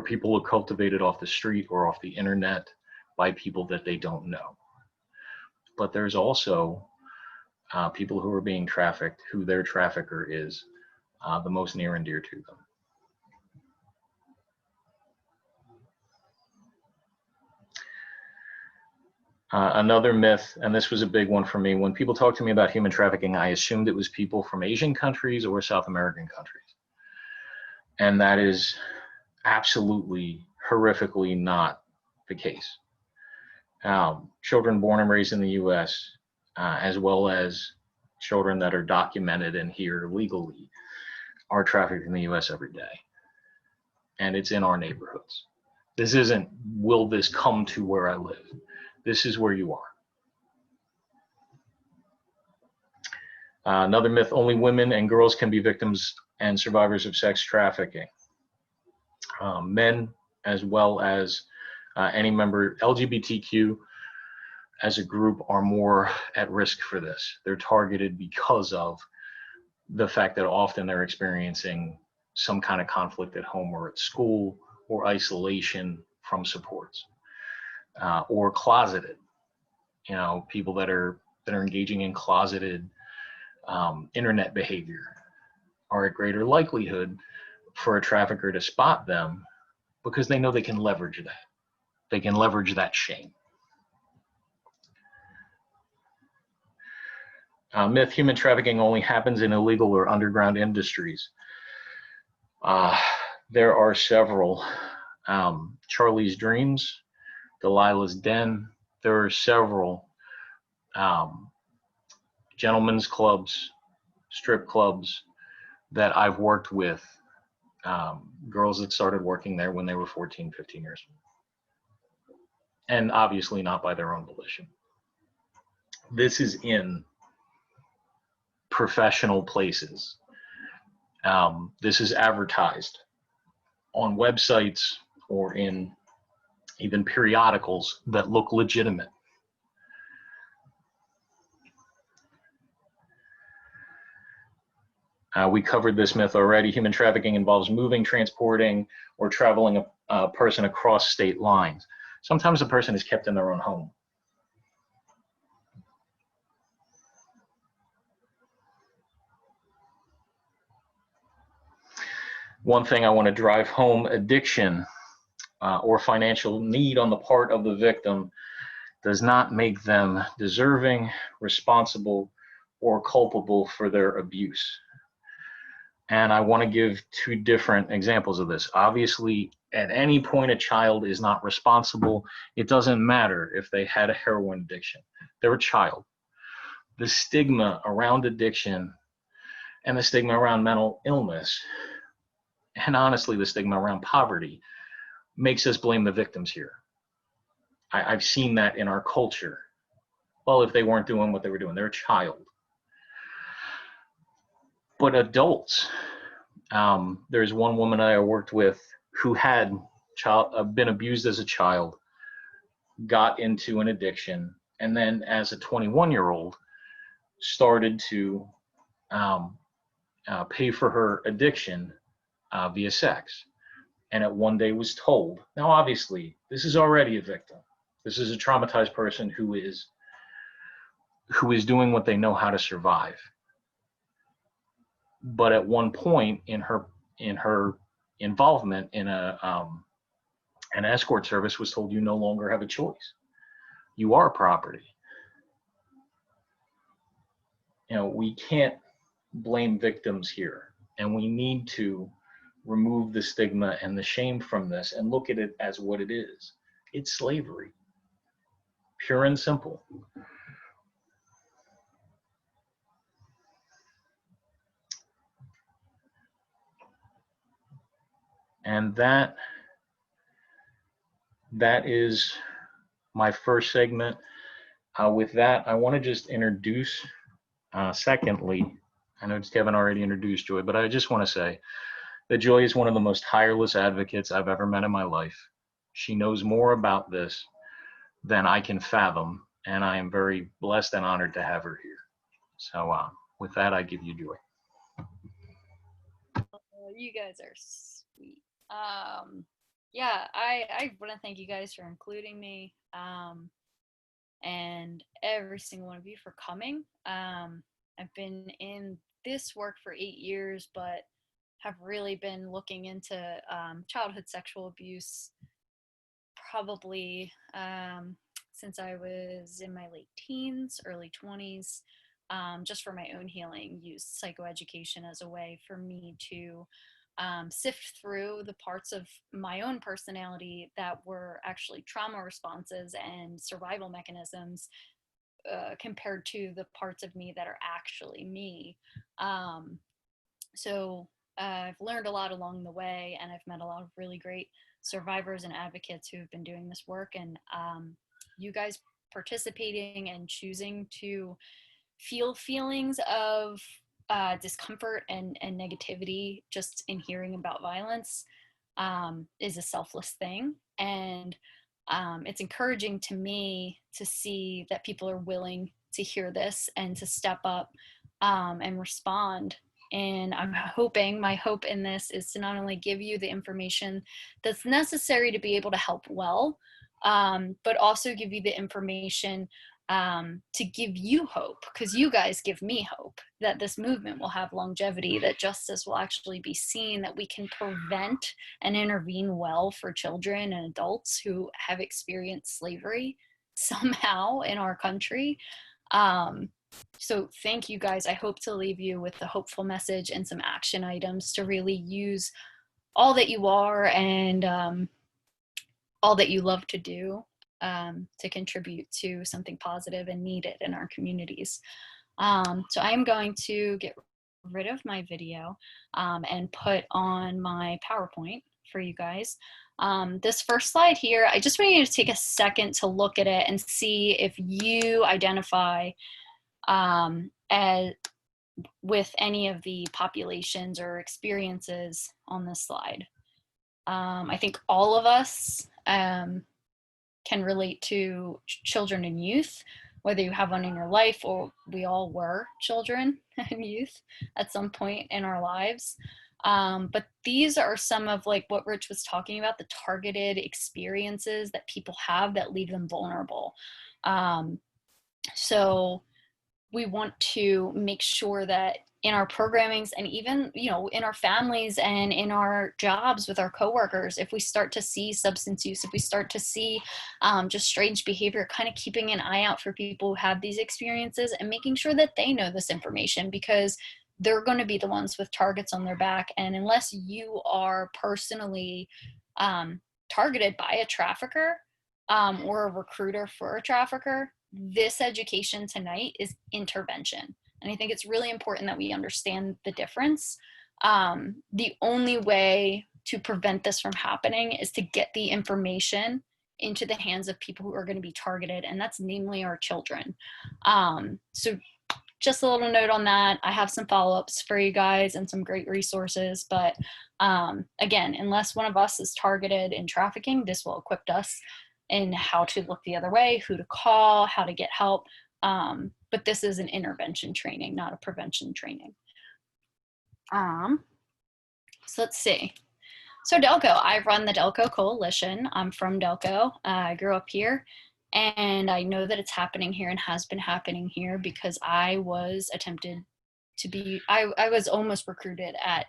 people are cultivated off the street or off the internet by people that they don't know. But there's also people who are being trafficked who their trafficker is the most near and dear to them. Another myth, and this was a big one for me, when people talk to me about human trafficking, I assumed it was people from Asian countries or South American countries. And that is absolutely, horrifically not the case. Children born and raised in the US, as well as children that are documented and here legally, are trafficked in the US every day. And it's in our neighborhoods. This isn't, will this come to where I live? This is where you are. Another myth, only women and girls can be victims and survivors of sex trafficking. Men, as well as any member, LGBTQ as a group, are more at risk for this. They're targeted because of the fact that often they're experiencing some kind of conflict at home or at school, or isolation from supports. Or closeted, people that are engaging in closeted internet behavior are at greater likelihood for a trafficker to spot them because they know they can leverage that. They can leverage that shame. Myth, human trafficking only happens in illegal or underground industries. There are several. Charlie's Dreams, Delilah's Den. There are several gentlemen's clubs, strip clubs that I've worked with, girls that started working there when they were 14, 15 years old. And obviously not by their own volition. This is in professional places. This is advertised on websites or in even periodicals that look legitimate. We covered this myth already. Human trafficking involves moving, transporting, or traveling a person across state lines. Sometimes a person is kept in their own home. One thing I want to drive home, addiction or financial need on the part of the victim does not make them deserving, responsible, or culpable for their abuse. And I want to give two different examples of this. Obviously, at any point, a child is not responsible. It doesn't matter if they had a heroin addiction. They're a child. The stigma around addiction and the stigma around mental illness, and honestly, the stigma around poverty, makes us blame the victims here. I've seen that in our culture. Well, if they weren't doing what they were doing, they're a child. But adults, there's one woman I worked with who had been abused as a child, got into an addiction, and then as a 21-year-old started to pay for her addiction via sex. And at one day was told, now obviously this is already a victim. This is a traumatized person who is doing what they know how to survive. But at one point in her involvement in an escort service was told, you no longer have a choice. You are property. We can't blame victims here, and we need to remove the stigma and the shame from this and look at it as what it is. It's slavery, pure and simple. And that is my first segment. With that, I want to just introduce, secondly, I know Kevin already introduced Joy, but I just want to say that Joy is one of the most tireless advocates I've ever met in my life. She knows more about this than I can fathom. And I am very blessed and honored to have her here. So with that, I give you joy. You guys are sweet. Yeah, I want to thank you guys for including me, and every single one of you for coming. I've been in this work for 8 years, but have really been looking into childhood sexual abuse probably since I was in my late teens, early 20s, just for my own healing. Used psychoeducation as a way for me to sift through the parts of my own personality that were actually trauma responses and survival mechanisms compared to the parts of me that are actually me. So I've learned a lot along the way, and I've met a lot of really great survivors and advocates who have been doing this work. And you guys participating and choosing to feel feelings of discomfort and negativity just in hearing about violence is a selfless thing. And it's encouraging to me to see that people are willing to hear this and to step up and respond. And I'm hoping, my hope in this is to not only give you the information that's necessary to be able to help well, but also give you the information to give you hope, because you guys give me hope that this movement will have longevity, that justice will actually be seen, that we can prevent and intervene well for children and adults who have experienced slavery somehow in our country. So thank you guys. I hope to leave you with a hopeful message and some action items to really use all that you are and all that you love to do to contribute to something positive and needed in our communities. So I'm going to get rid of my video and put on my PowerPoint for you guys. This first slide here, I just want you to take a second to look at it and see if you identify with any of the populations or experiences on this slide. I think all of us can relate to children and youth, whether you have one in your life or we all were children and youth at some point in our lives. But these are some of like what Rich was talking about, the targeted experiences that people have that leave them vulnerable. So we want to make sure that in our programmings and even, you know, in our families and in our jobs with our coworkers, if we start to see substance use, if we start to see just strange behavior, kind of keeping an eye out for people who have these experiences and making sure that they know this information, because they're going to be the ones with targets on their back. And unless you are personally targeted by a trafficker or a recruiter for a trafficker, this education tonight is intervention. And I think it's really important that we understand the difference. The only way to prevent this from happening is to get the information into the hands of people who are going to be targeted, and that's namely our children. So just a little note on that. I have some follow-ups for you guys and some great resources, but again, unless one of us is targeted in trafficking, this will equip us in how to look the other way, who to call, how to get help. But this is an intervention training, not a prevention training. So let's see. So Delco, I run the Delco Coalition. I'm from Delco. I grew up here, and I know that it's happening here and has been happening here because I was attempted to be, I was almost recruited at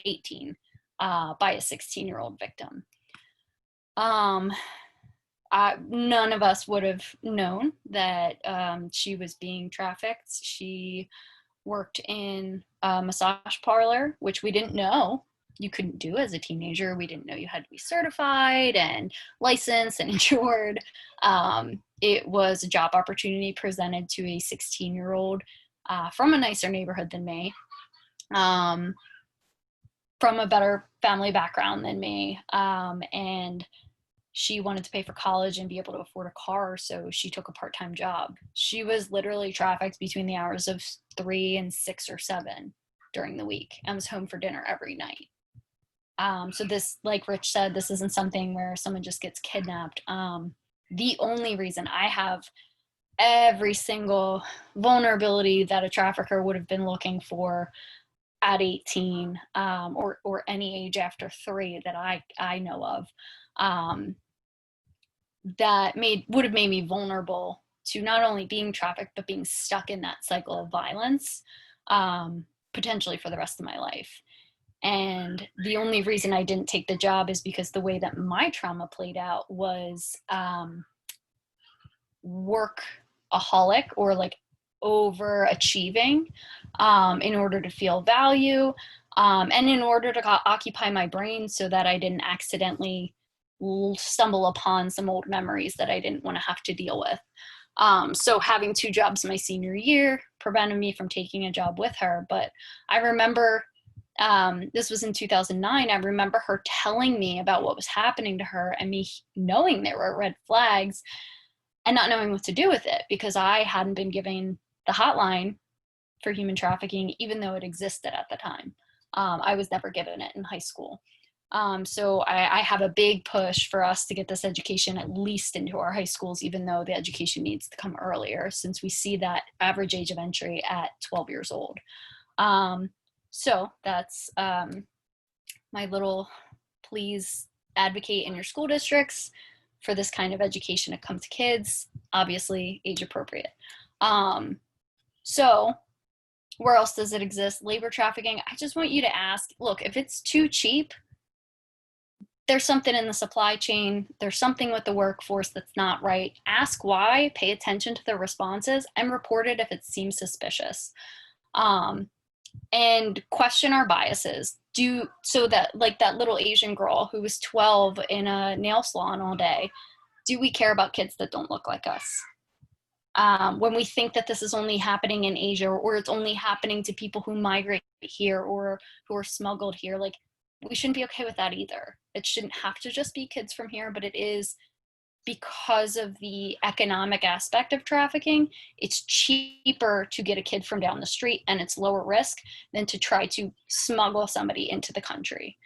18 by a 16-year-old victim. None of us would have known that she was being trafficked. She worked in a massage parlor, which we didn't know you couldn't do as a teenager. We didn't know you had to be certified and licensed and insured. It was a job opportunity presented to a 16-year-old from a nicer neighborhood than me, from a better family background than me, and she wanted to pay for college and be able to afford a car, so she took a part-time job. She was literally trafficked between the hours of 3 and 6 or 7 during the week and was home for dinner every night. So this, like Rich said, this isn't something where someone just gets kidnapped. the only reason I have every single vulnerability that a trafficker would have been looking for at 18, or any age after 3 that I know of, that would have made me vulnerable to not only being trafficked, but being stuck in that cycle of violence, potentially for the rest of my life. And the only reason I didn't take the job is because the way that my trauma played out was workaholic, or like overachieving, in order to feel value, and in order to occupy my brain so that I didn't accidentally stumble upon some old memories that I didn't want to have to deal with. So having 2 jobs my senior year prevented me from taking a job with her. But I remember, this was in 2009, I remember her telling me about what was happening to her, and me knowing there were red flags and not knowing what to do with it, because I hadn't been given the hotline for human trafficking, even though it existed at the time. I was never given it in high school. So I have a big push for us to get this education at least into our high schools, even though the education needs to come earlier, since we see that average age of entry at 12 years old. So that's my little please advocate in your school districts for this kind of education to come to kids, obviously age appropriate. So where else does it exist? Labor trafficking. I just want you to ask, look, if it's too cheap, there's something in the supply chain, there's something with the workforce that's not right. Ask why, pay attention to the responses, and report it if it seems suspicious. And question our biases. So that, like that little Asian girl who was 12 in a nail salon all day, do we care about kids that don't look like us? When we think that this is only happening in Asia, or it's only happening to people who migrate here or who are smuggled here, like, we shouldn't be okay with that either. It shouldn't have to just be kids from here, but it is, because of the economic aspect of trafficking. It's cheaper to get a kid from down the street, and it's lower risk than to try to smuggle somebody into the country.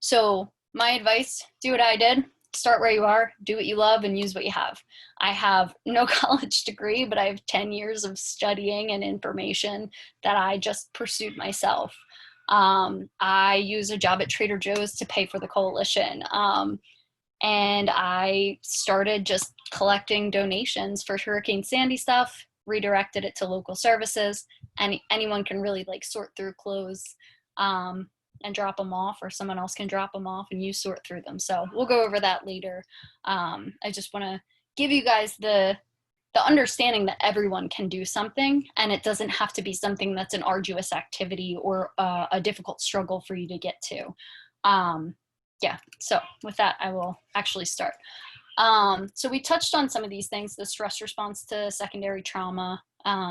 So my advice, do what I did. Start where you are, do what you love, and use what you have. I have no college degree, but I have 10 years of studying and information that I just pursued myself. I use a job at Trader Joe's to pay for the coalition. And I started just collecting donations for Hurricane Sandy stuff, redirected it to local services, and anyone can really like sort through clothes, and drop them off, or someone else can drop them off and you sort through them. So we'll go over that later. I just want to give you guys the understanding that everyone can do something, and it doesn't have to be something that's an arduous activity or a difficult struggle for you to get to. Yeah, so with that, I will actually start. So we touched on some of these things, the stress response to secondary trauma.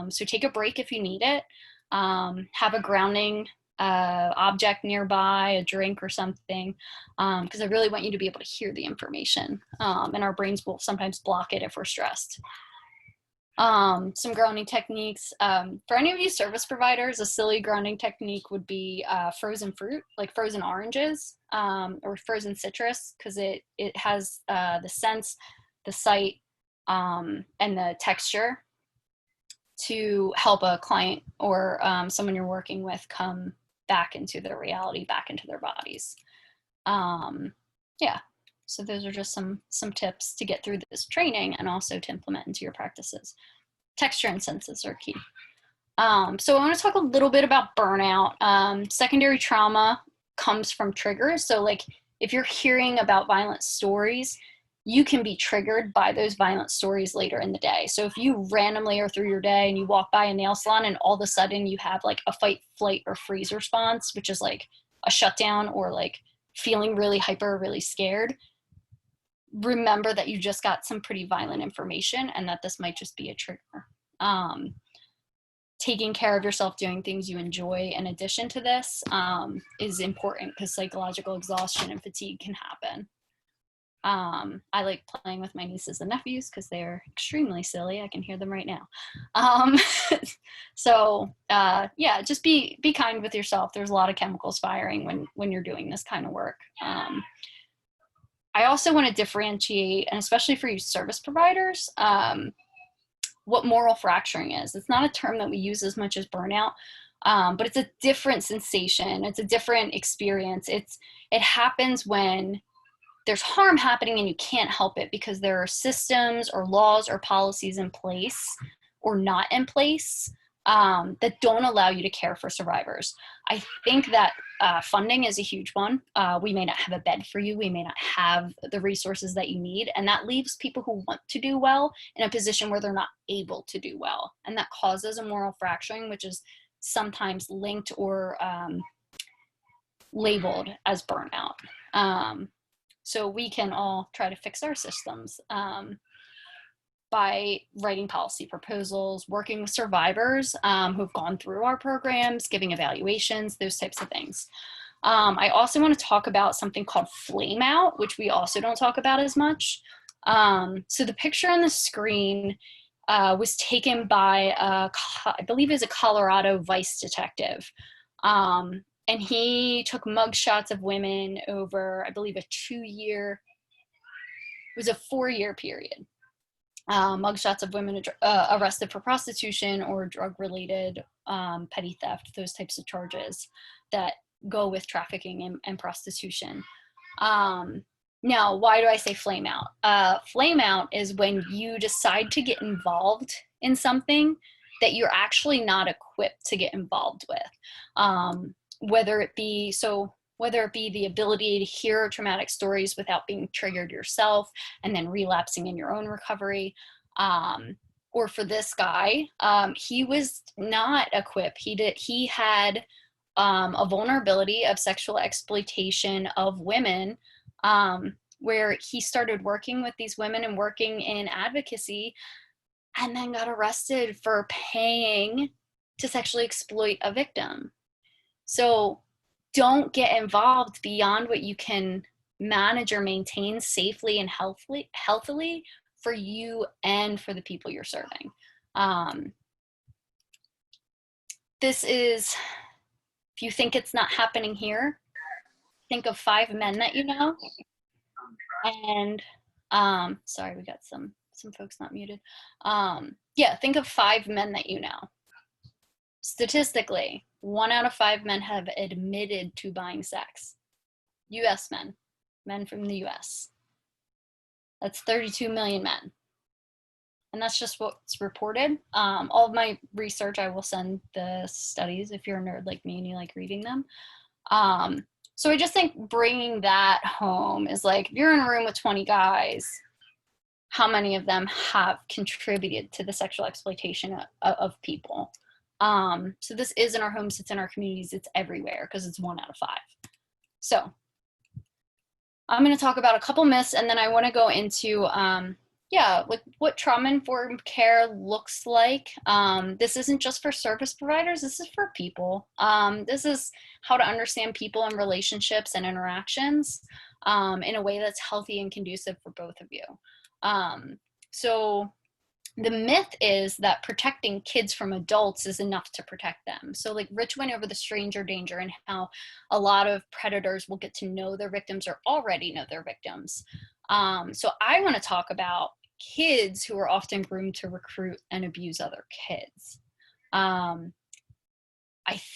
So take a break if you need it. Have a grounding object nearby, a drink or something, because I really want you to be able to hear the information, and our brains will sometimes block it if we're stressed. Some grounding techniques. For any of you service providers, a silly grounding technique would be frozen fruit, like frozen oranges, or frozen citrus, because it has the sense, the sight, and the texture to help a client or someone you're working with come back into their reality, back into their bodies. Yeah. So those are just some tips to get through this training and also to implement into your practices. Texture and senses are key. So I want to talk a little bit about burnout. Secondary trauma comes from triggers. So like if you're hearing about violent stories, you can be triggered by those violent stories later in the day. So if you randomly are through your day and you walk by a nail salon and all of a sudden you have like a fight, flight, or freeze response, which is like a shutdown or like feeling really hyper, really scared, remember that you just got some pretty violent information and that this might just be a trigger. Taking care of yourself, doing things you enjoy in addition to this is important, because psychological exhaustion and fatigue can happen. I like playing with my nieces and nephews because they're extremely silly. I can hear them right now. So yeah, just be kind with yourself. There's a lot of chemicals firing when you're doing this kind of work. I also want to differentiate, and especially for you service providers, what moral fracturing is. It's not a term that we use as much as burnout, but it's a different sensation. It's a different experience. It happens when there's harm happening and you can't help it because there are systems or laws or policies in place or not in place that don't allow you to care for survivors. I think that funding is a huge one. We may not have a bed for you. We may not have the resources that you need. And that leaves people who want to do well in a position where they're not able to do well. And that causes a moral fracturing, which is sometimes linked or labeled as burnout. So we can all try to fix our systems by writing policy proposals, working with survivors who've gone through our programs, giving evaluations, those types of things. I also want to talk about something called flame out, which we also don't talk about as much. So the picture on the screen was taken by, I believe is a Colorado vice detective. And he took mugshots of women over, I believe, a 2-year, it was a 4-year period. Mugshots of women arrested for prostitution or drug-related petty theft, those types of charges that go with trafficking and prostitution. Now, why do I say flame out? Flame out is when you decide to get involved in something that you're actually not equipped to get involved with. Whether it be the ability to hear traumatic stories without being triggered yourself and then relapsing in your own recovery. Or for this guy, he was not equipped. He had a vulnerability of sexual exploitation of women, where he started working with these women and working in advocacy and then got arrested for paying to sexually exploit a victim. So don't get involved beyond what you can manage or maintain safely and healthily for you and for the people you're serving. This is, if you think it's not happening here, think of 5 men that you know. And sorry, we got some folks not muted. Yeah, think of 5 men that you know. Statistically, 1 out of 5 men have admitted to buying sex. US men from the US. That's 32 million men. And that's just what's reported. All of my research, I will send the studies if you're a nerd like me and you like reading them. So I just think bringing that home is like, if you're in a room with 20 guys, how many of them have contributed to the sexual exploitation of people? So this is in our homes, it's in our communities, it's everywhere because it's 1 out of 5. So I'm going to talk about a couple myths and then I want to go into, like what trauma-informed care looks like. This isn't just for service providers, this is for people. This is how to understand people and relationships and interactions in a way that's healthy and conducive for both of you. So the myth is that protecting kids from adults is enough to protect them. So like Rich went over the stranger danger and how a lot of predators will get to know their victims or already know their victims. So I want to talk about kids who are often groomed to recruit and abuse other kids. I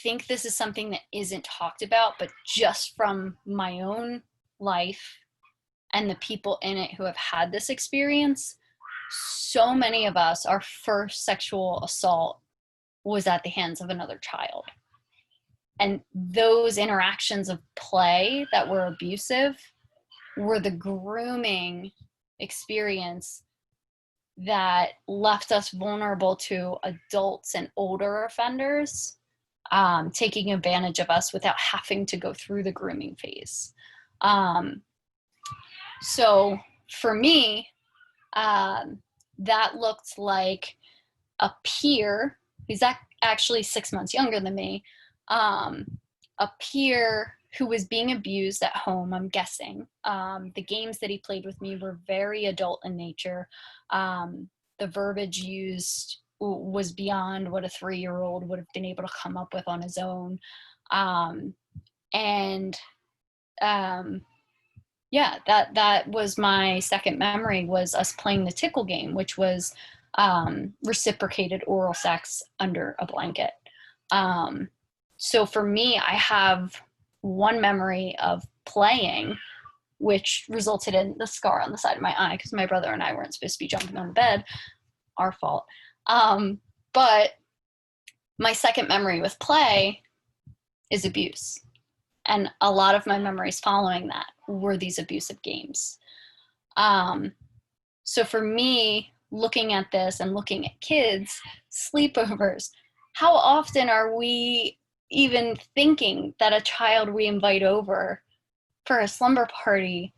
think this is something that isn't talked about, but just from my own life and the people in it who have had this experience, so many of us, our first sexual assault was at the hands of another child. And those interactions of play that were abusive were the grooming experience that left us vulnerable to adults and older offenders taking advantage of us without having to go through the grooming phase. So for me, that looked like a peer who's actually 6 months younger than me, a peer who was being abused at home, I'm guessing. The games that he played with me were very adult in nature. The verbiage used was beyond what a 3-year-old would have been able to come up with on his own. Yeah, that was my second memory, was us playing the tickle game, which was reciprocated oral sex under a blanket. So for me, I have one memory of playing, which resulted in the scar on the side of my eye because my brother and I weren't supposed to be jumping on the bed. Our fault. But my second memory with play is abuse. And a lot of my memories following that were these abusive games. So for me, looking at this and looking at kids, sleepovers, how often are we even thinking that a child we invite over for a slumber party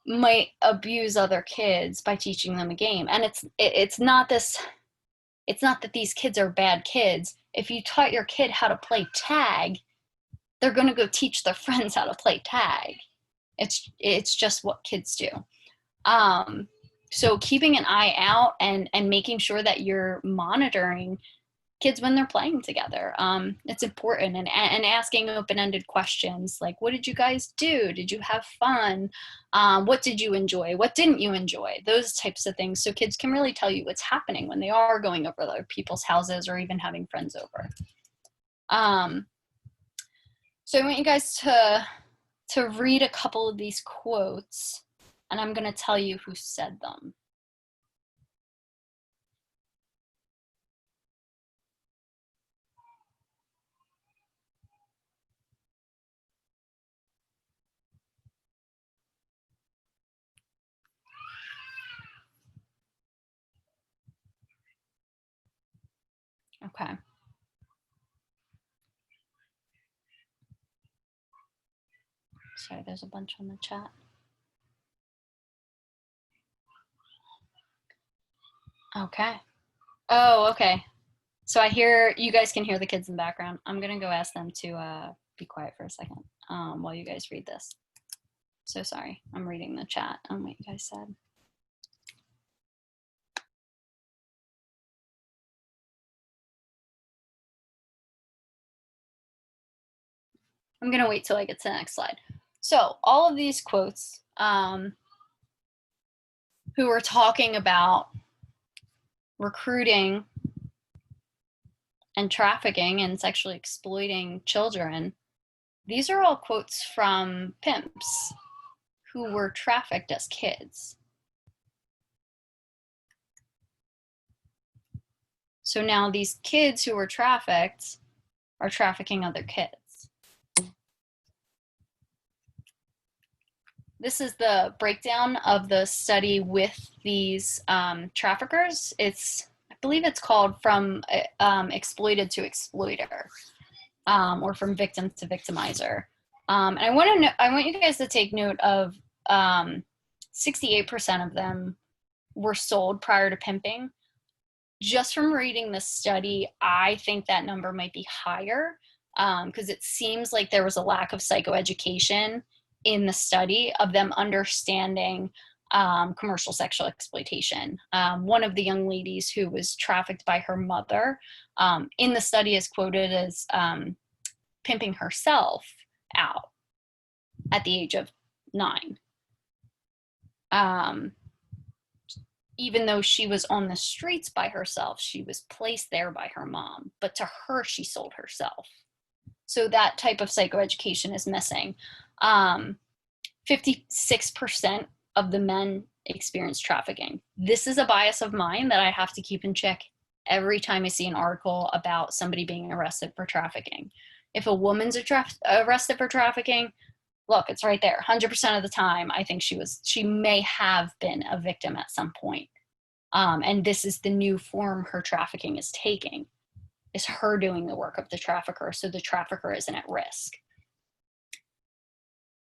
might abuse other kids by teaching them a game? And it's not that these kids are bad kids. If you taught your kid how to play tag, they're going to go teach their friends how to play tag. It's just what kids do. So keeping an eye out and making sure that you're monitoring kids when they're playing together. It's important, and asking open-ended questions like, what did you guys do? Did you have fun? What did you enjoy? What didn't you enjoy? Those types of things. So kids can really tell you what's happening when they are going over other people's houses or even having friends over. So I want you guys to read a couple of these quotes, and I'm going to tell you who said them. Okay. Sorry, there's a bunch on the chat. Okay. Oh, okay. So I hear, you guys can hear the kids in the background. I'm going to go ask them to be quiet for a second while you guys read this. So sorry, I'm reading the chat on what you guys said. I'm going to wait till I get to the next slide. So all of these quotes who are talking about recruiting and trafficking and sexually exploiting children, these are all quotes from pimps who were trafficked as kids. So now these kids who were trafficked are trafficking other kids. This is the breakdown of the study with these traffickers. I believe it's called From Exploited to Exploiter, or From Victim to Victimizer. And I want you guys to take note of 68% of them were sold prior to pimping. Just from reading this study, I think that number might be higher because it seems like there was a lack of psychoeducation in the study of them understanding commercial sexual exploitation. One of the young ladies who was trafficked by her mother in the study is quoted as pimping herself out at the age of 9. Even though she was on the streets by herself, she was placed there by her mom, but to her, she sold herself. So that type of psychoeducation is missing. 56% of the men experience trafficking. This is a bias of mine that I have to keep in check every time I see an article about somebody being arrested for trafficking. If a woman's arrested for trafficking, look, it's right there. 100% of the time, I think she may have been a victim at some point. And this is the new form her trafficking is taking, is her doing the work of the trafficker, so the trafficker isn't at risk.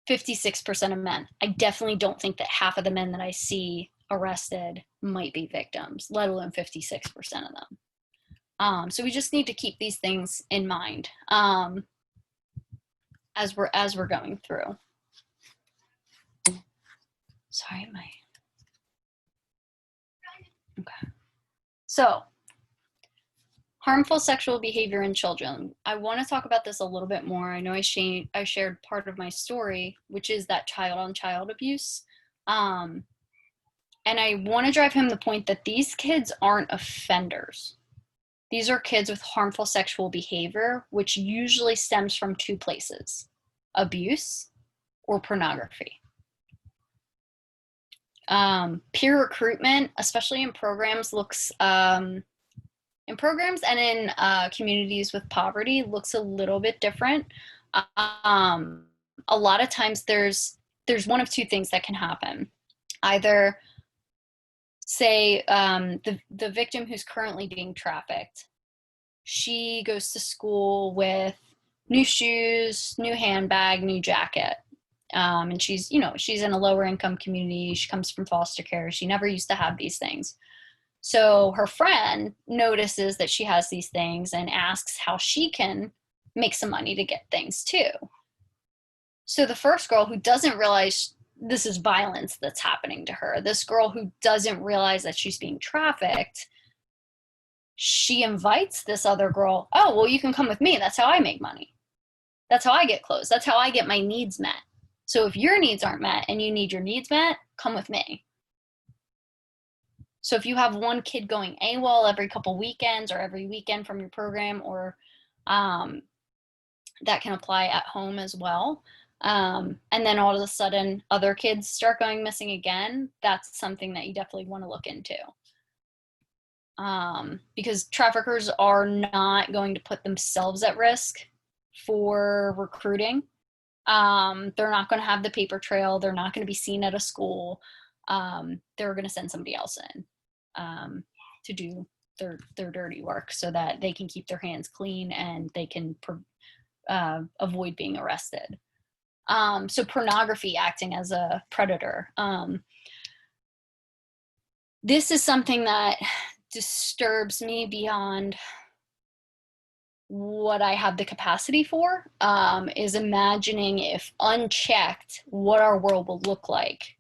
56% of men. I definitely don't think that half of the men that I see arrested might be victims, let alone 56% of them. So we just need to keep these things in mind as we're going through. Sorry, okay. So Harmful sexual behavior in children. I want to talk about this a little bit more. I know I shared part of my story, which is that child-on-child abuse. And I want to drive home the point that these kids aren't offenders. These are kids with harmful sexual behavior, which usually stems from two places: abuse or pornography. Peer recruitment, especially in programs, in programs and in communities with poverty, looks a little bit different. A lot of times there's one of two things that can happen. Either, say, the victim who's currently being trafficked, she goes to school with new shoes, new handbag, new jacket. And she's in a lower income community. She comes from foster care. She never used to have these things. So her friend notices that she has these things and asks how she can make some money to get things too. So the first girl, who doesn't realize this is violence that's happening to her, this girl who doesn't realize that she's being trafficked, she invites this other girl, oh, well, you can come with me. That's how I make money. That's how I get clothes. That's how I get my needs met. So if your needs aren't met and you need your needs met, come with me. So if you have one kid going AWOL every couple weekends or every weekend from your program, or that can apply at home as well. And then all of a sudden other kids start going missing again, that's something that you definitely want to look into. Because traffickers are not going to put themselves at risk for recruiting. They're not going to have the paper trail. They're not going to be seen at a school. They're going to send somebody else in to do their dirty work so that they can keep their hands clean and they can avoid being arrested. So pornography acting as a predator. This is something that disturbs me beyond what I have the capacity for, is imagining, if unchecked, what our world will look like.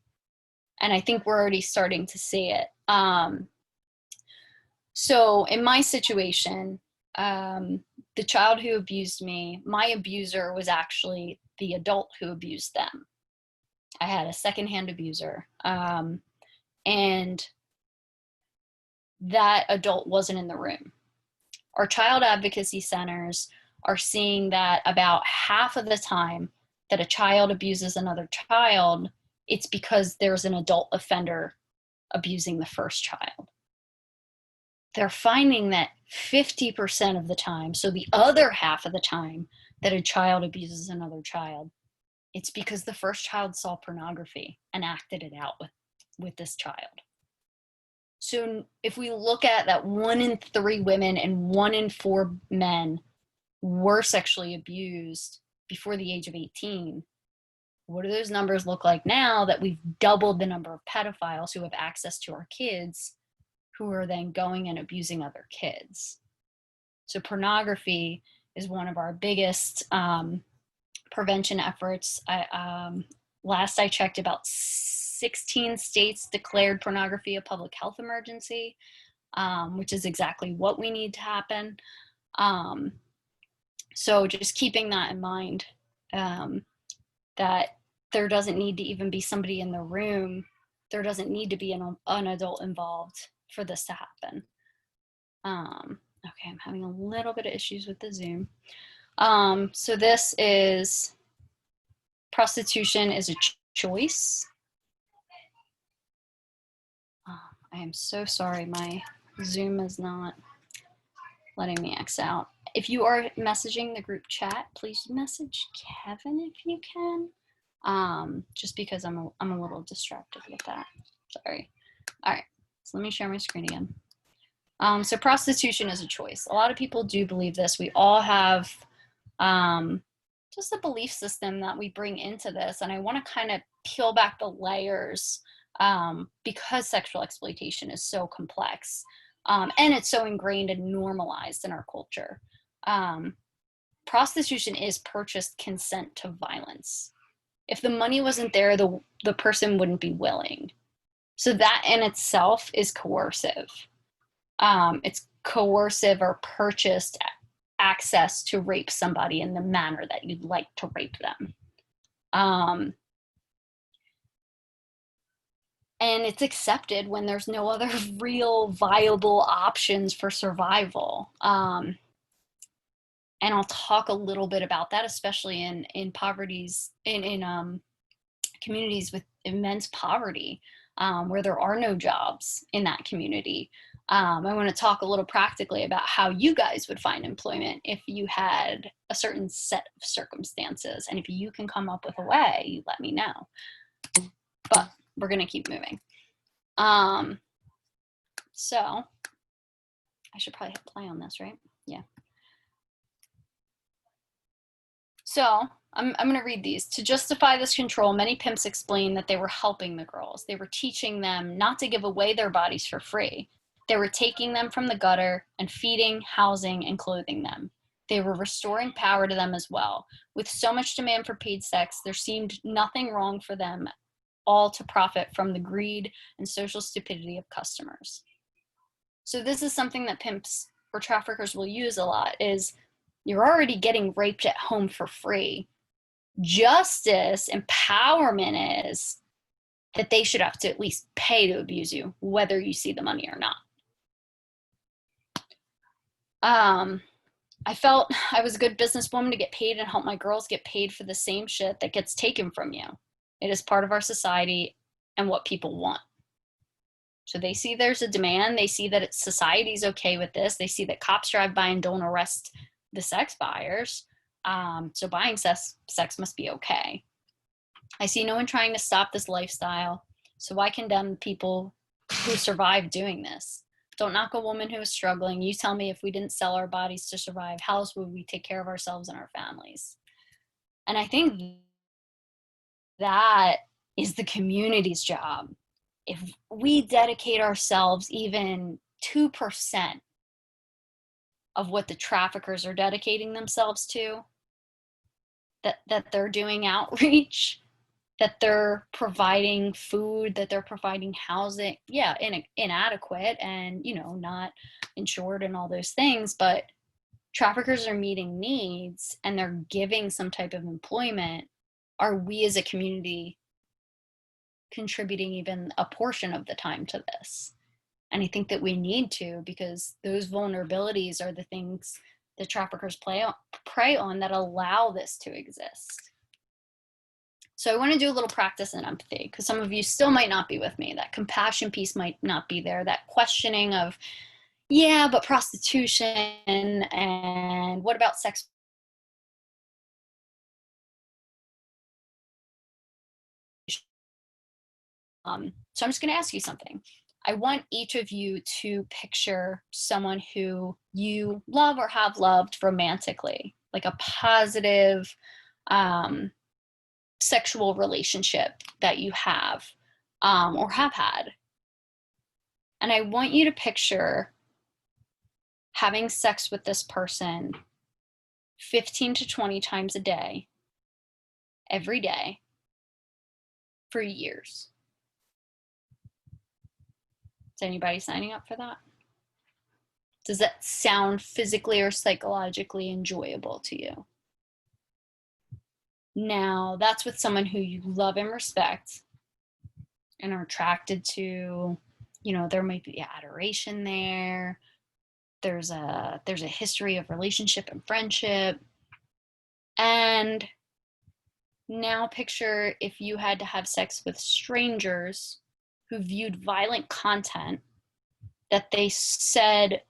And I think we're already starting to see it. So in my situation, the child who abused me, my abuser was actually the adult who abused them. I had a secondhand abuser. And that adult wasn't in the room. Our child advocacy centers are seeing that about half of the time that a child abuses another child, it's because there's an adult offender abusing the first child. They're finding that 50% of the time, so the other half of the time that a child abuses another child, it's because the first child saw pornography and acted it out with this child. So if we look at that, 1 in 3 women and 1 in 4 men were sexually abused before the age of 18, what do those numbers look like now that we've doubled the number of pedophiles who have access to our kids, who are then going and abusing other kids? So pornography is one of our biggest prevention efforts. Last I checked, about 16 states declared pornography a public health emergency, which is exactly what we need to happen. So just keeping that in mind, that there doesn't need to even be somebody in the room. There doesn't need to be an adult involved for this to happen. Okay, I'm having a little bit of issues with the Zoom. So this is, prostitution is a choice. I am so sorry, my Zoom is not letting me X out. If you are messaging the group chat, please message Kevin if you can. Just because I'm a little distracted with that. Sorry. All right, so let me share my screen again. So prostitution is a choice. A lot of people do believe this. We all have just a belief system that we bring into this, and I want to kind of peel back the layers, because sexual exploitation is so complex, and it's so ingrained and normalized in our culture. Prostitution is purchased consent to violence. If the money wasn't there, the person wouldn't be willing. So that in itself is coercive. It's coercive or purchased access to rape somebody in the manner that you'd like to rape them. And it's accepted when there's no other real viable options for survival. And I'll talk a little bit about that, especially in communities with immense poverty, where there are no jobs in that community. I want to talk a little practically about how you guys would find employment if you had a certain set of circumstances. And if you can come up with a way, let me know. But we're going to keep moving. So I should probably hit play on this, right? Yeah. So I'm going to read these. To justify this control, many pimps explained that they were helping the girls. They were teaching them not to give away their bodies for free. They were taking them from the gutter and feeding, housing, and clothing them. They were restoring power to them as well. With so much demand for paid sex, there seemed nothing wrong for them all to profit from the greed and social stupidity of customers. So this is something that pimps or traffickers will use a lot, is you're already getting raped at home for free. Justice, empowerment is that they should have to at least pay to abuse you, whether you see the money or not. I felt I was a good businesswoman to get paid and help my girls get paid for the same shit that gets taken from you. It is part of our society and what people want. So they see there's a demand. They see that society's okay with this. They see that cops drive by and don't arrest the sex buyers. So buying sex must be okay. I see no one trying to stop this lifestyle. So why condemn people who survive doing this? Don't knock a woman who is struggling. You tell me, if we didn't sell our bodies to survive, how else would we take care of ourselves and our families? And I think that is the community's job. If we dedicate ourselves even 2% of what the traffickers are dedicating themselves to, that they're doing outreach, that they're providing food, that they're providing housing, yeah, inadequate and, not insured and all those things, but traffickers are meeting needs and they're giving some type of employment. Are we as a community contributing even a portion of the time to this? And I think that we need to, because those vulnerabilities are the things the traffickers prey on that allow this to exist. So I want to do a little practice in empathy, because some of you still might not be with me. That compassion piece might not be there. That questioning of, yeah, but prostitution and what about sex? So I'm just going to ask you something. I want each of you to picture someone who you love or have loved romantically, like a positive sexual relationship that you have or have had. And I want you to picture having sex with this person 15 to 20 times a day, every day, for years. Is anybody signing up for that? Does that sound physically or psychologically enjoyable to you? Now, that's with someone who you love and respect and are attracted to. There might be adoration there. There's a history of relationship and friendship. And now picture if you had to have sex with strangers who viewed violent content that they said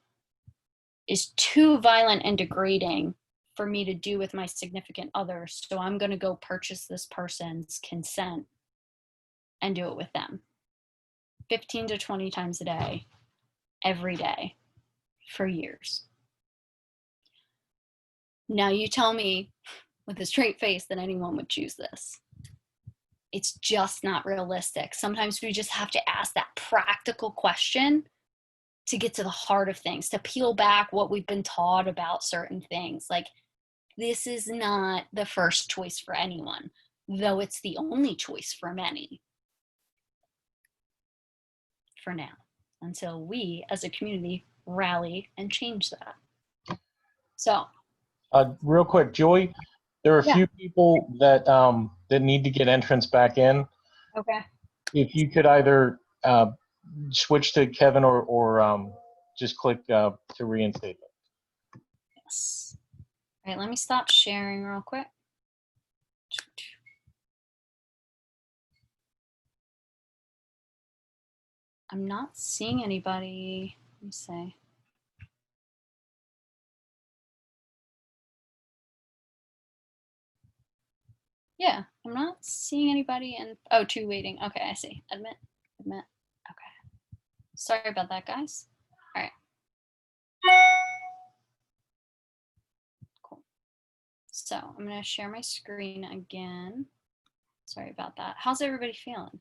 is too violent and degrading for me to do with my significant other, so I'm going to go purchase this person's consent and do it with them. 15 to 20 times a day, every day, for years. Now you tell me with a straight face that anyone would choose this. It's just not realistic. Sometimes we just have to ask that practical question to get to the heart of things, to peel back what we've been taught about certain things. Like, this is not the first choice for anyone, though it's the only choice for many. For now, until we as a community rally and change that. So Real quick, Joy, there are a Yeah. few people that that need to get entrance back in. okay. If you could either switch to Kevin or just click to reinstate them. Yes. All right, let me stop sharing real quick. I'm not seeing anybody. Let me see. Yeah, I'm not seeing anybody and oh, two waiting. Okay, I see. Admit. Okay. Sorry about that, guys. All right. Cool. So I'm gonna share my screen again. Sorry about that. How's everybody feeling?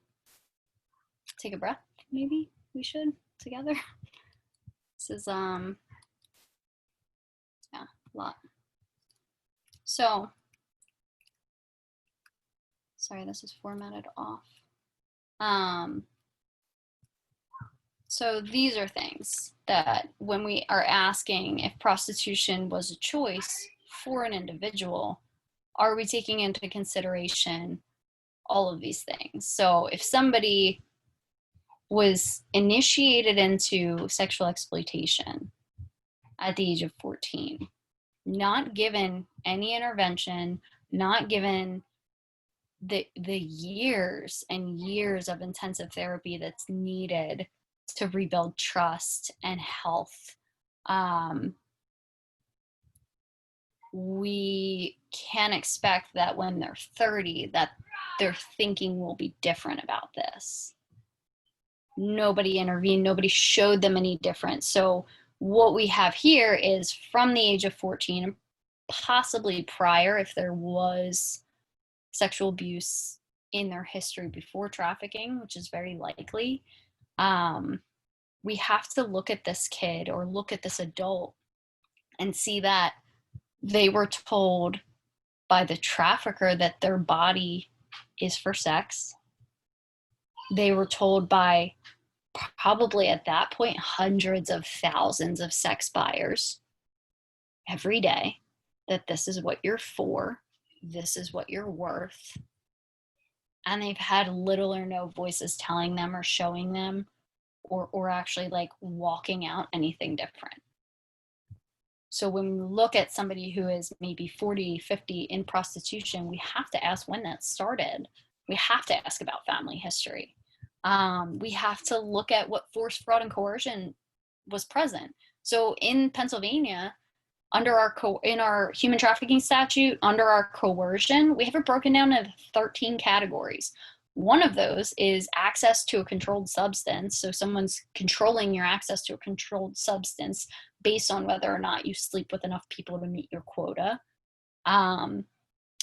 Take a breath, maybe we should together. This is yeah, a lot. So sorry, this is formatted off. So these are things that when we are asking if prostitution was a choice for an individual, are we taking into consideration all of these things? So if somebody was initiated into sexual exploitation at the age of 14, not given any intervention, not given the years and years of intensive therapy that's needed to rebuild trust and health, we can expect that when they're 30 that their thinking will be different about this. Nobody intervened, nobody showed them any different. So what we have here is from the age of 14, possibly prior, if there was sexual abuse in their history before trafficking, which is very likely, we have to look at this kid or look at this adult and see that they were told by the trafficker that their body is for sex. They were told by probably at that point hundreds of thousands of sex buyers every day that this is what you're for, this is what you're worth. And they've had little or no voices telling them or showing them or actually like walking out anything different. So when we look at somebody who is maybe 40, 50 in prostitution, we have to ask when that started. We have to ask about family history. We have to look at what force, fraud, and coercion was present. So in Pennsylvania, under in our human trafficking statute, under our coercion, we have it broken down into 13 categories. One of those is access to a controlled substance. So someone's controlling your access to a controlled substance based on whether or not you sleep with enough people to meet your quota. And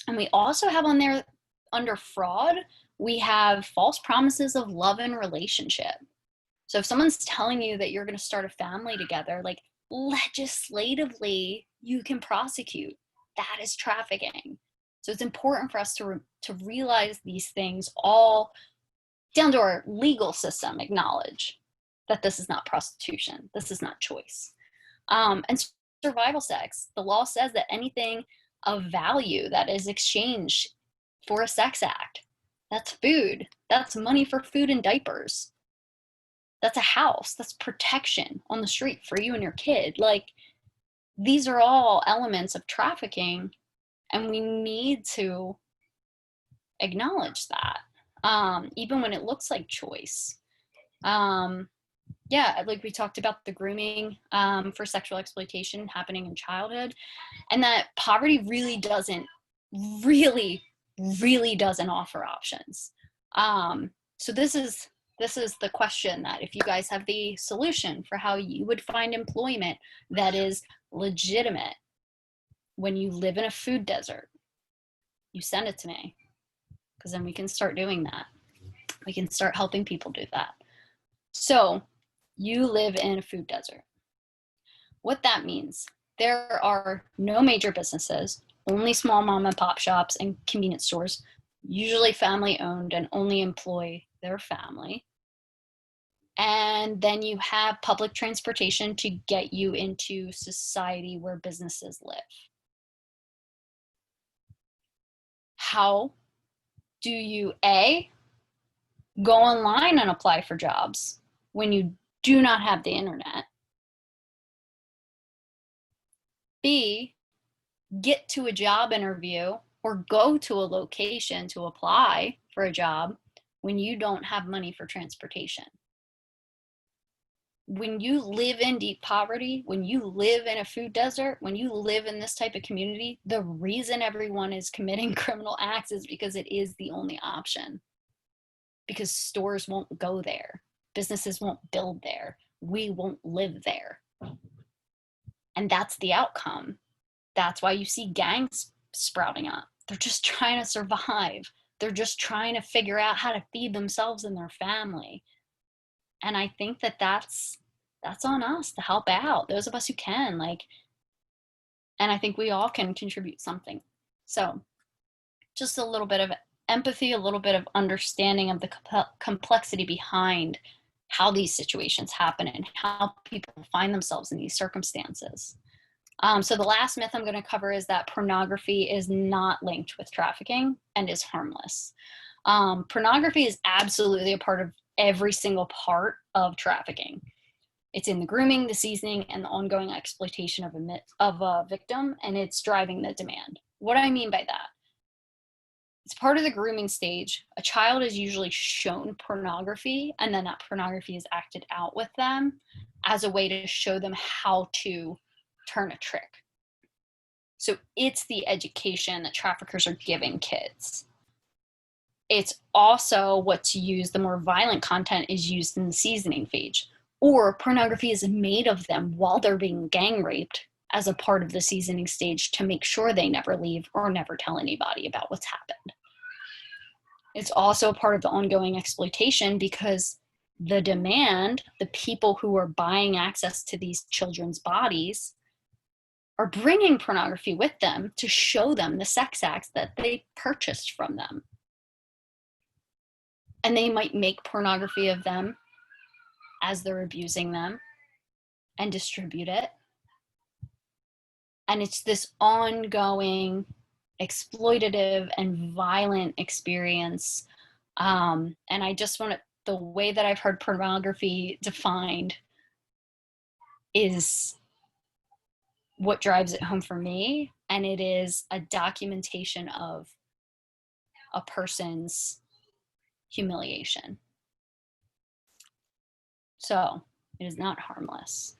we also have on there, under fraud, we have false promises of love and relationship. So if someone's telling you that you're going to start a family together, like legislatively, you can prosecute. That is trafficking. So it's important for us to realize these things all down to our legal system, acknowledge that this is not prostitution. This is not choice. And survival sex, the law says that anything of value that is exchanged for a sex act, that's food, that's money for food and diapers, that's a house, that's protection on the street for you and your kid. Like, these are all elements of trafficking, and we need to acknowledge that, even when it looks like choice. Yeah, like we talked about the grooming for sexual exploitation happening in childhood, and that poverty really doesn't offer options. So this is the question, that if you guys have the solution for how you would find employment that is legitimate when you live in a food desert, you send it to me, because then we can start doing that. We can start helping people do that. So you live in a food desert. What that means, there are no major businesses, only small mom and pop shops and convenience stores, usually family owned and only employ their family. And then you have public transportation to get you into society where businesses live. How do you A, go online and apply for jobs when you do not have the internet? B, get to a job interview or go to a location to apply for a job when you don't have money for transportation? When you live in deep poverty, when you live in a food desert, when you live in this type of community, the reason everyone is committing criminal acts is because it is the only option. Because stores won't go there. Businesses won't build there. We won't live there. And that's the outcome. That's why you see gangs sprouting up. They're just trying to survive. They're just trying to figure out how to feed themselves and their family. And I think that that's on us to help out, those of us who can, and I think we all can contribute something. So just a little bit of empathy, a little bit of understanding of the complexity behind how these situations happen and how people find themselves in these circumstances. So the last myth I'm going to cover is that pornography is not linked with trafficking and is harmless. Pornography is absolutely a part of every single part of trafficking. It's in the grooming, the seasoning, and the ongoing exploitation of a victim, and it's driving the demand. What do I mean by that? It's part of the grooming stage. A child is usually shown pornography, and then that pornography is acted out with them as a way to show them how to turn a trick. So it's the education that traffickers are giving kids. It's also what's used, the more violent content is used in the seasoning phase. Or pornography is made of them while they're being gang raped as a part of the seasoning stage to make sure they never leave or never tell anybody about what's happened. It's also a part of the ongoing exploitation because the demand, the people who are buying access to these children's bodies are bringing pornography with them to show them the sex acts that they purchased from them. And they might make pornography of them as they're abusing them and distribute it. And it's this ongoing exploitative and violent experience. And I just want to, the way that I've heard pornography defined is what drives it home for me. And it is a documentation of a person's humiliation. So it is not harmless.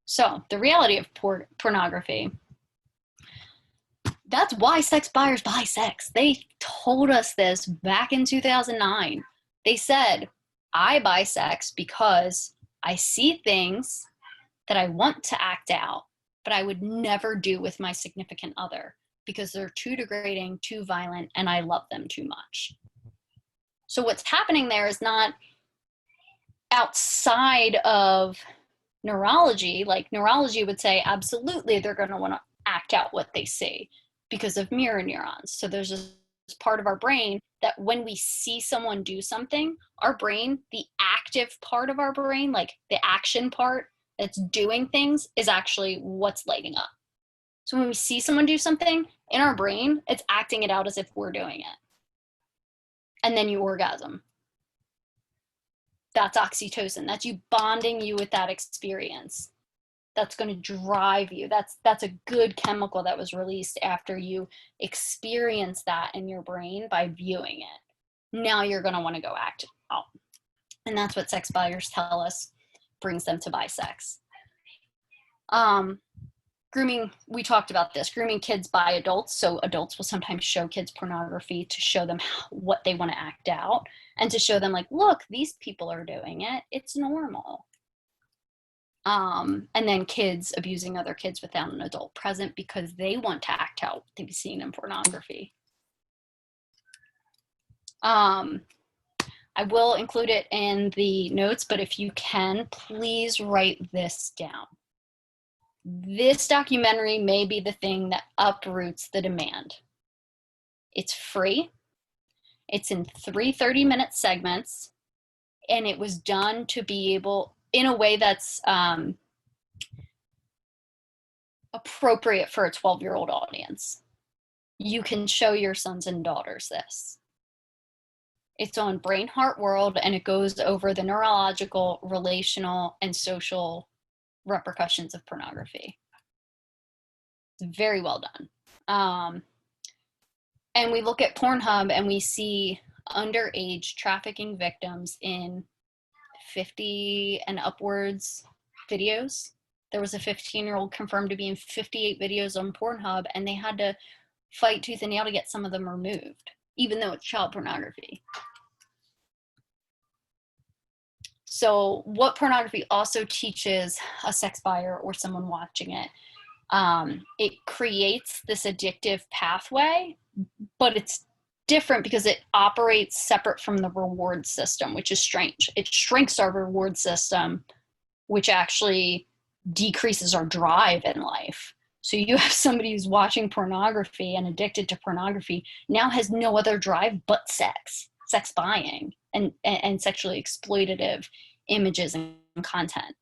So the reality of pornography, that's why sex buyers buy sex. They told us this back in 2009. They said, I buy sex because I see things that I want to act out, but I would never do with my significant other because they're too degrading, too violent, and I love them too much. So what's happening there is not outside of neurology. Like neurology would say, absolutely, they're going to want to act out what they see because of mirror neurons. So there's this part of our brain that when we see someone do something, our brain, the active part of our brain, like the action part that's doing things, is actually what's lighting up. So when we see someone do something in our brain, it's acting it out as if we're doing it. And then you orgasm. That's oxytocin. That's you bonding you with that experience. That's going to drive you. That's a good chemical that was released after you experience that in your brain by viewing it. Now you're going to want to go act out. And that's what sex buyers tell us brings them to buy sex. Grooming, we talked about this. Grooming kids by adults. So adults will sometimes show kids pornography to show them what they want to act out and to show them like, look, these people are doing it. It's normal. And then kids abusing other kids without an adult present because they want to act out what they've seen in pornography. I will include it in the notes, but if you can, please write this down. This documentary may be the thing that uproots the demand. It's free. It's in 3 30-minute segments. and it was done to be able, in a way that's appropriate for a 12-year-old audience. You can show your sons and daughters this. It's on Brain Heart World, and it goes over the neurological, relational, and social repercussions of pornography. It's very well done. And we look at Pornhub and we see underage trafficking victims in 50 and upwards videos. There was a 15-year-old confirmed to be in 58 videos on Pornhub, and they had to fight tooth and nail to get some of them removed, even though it's child pornography. So what pornography also teaches a sex buyer or someone watching it, it creates this addictive pathway, but it's different because it operates separate from the reward system, which is strange. It shrinks our reward system, which actually decreases our drive in life. So you have somebody who's watching pornography and addicted to pornography now has no other drive but sex buying, and sexually exploitative images and content.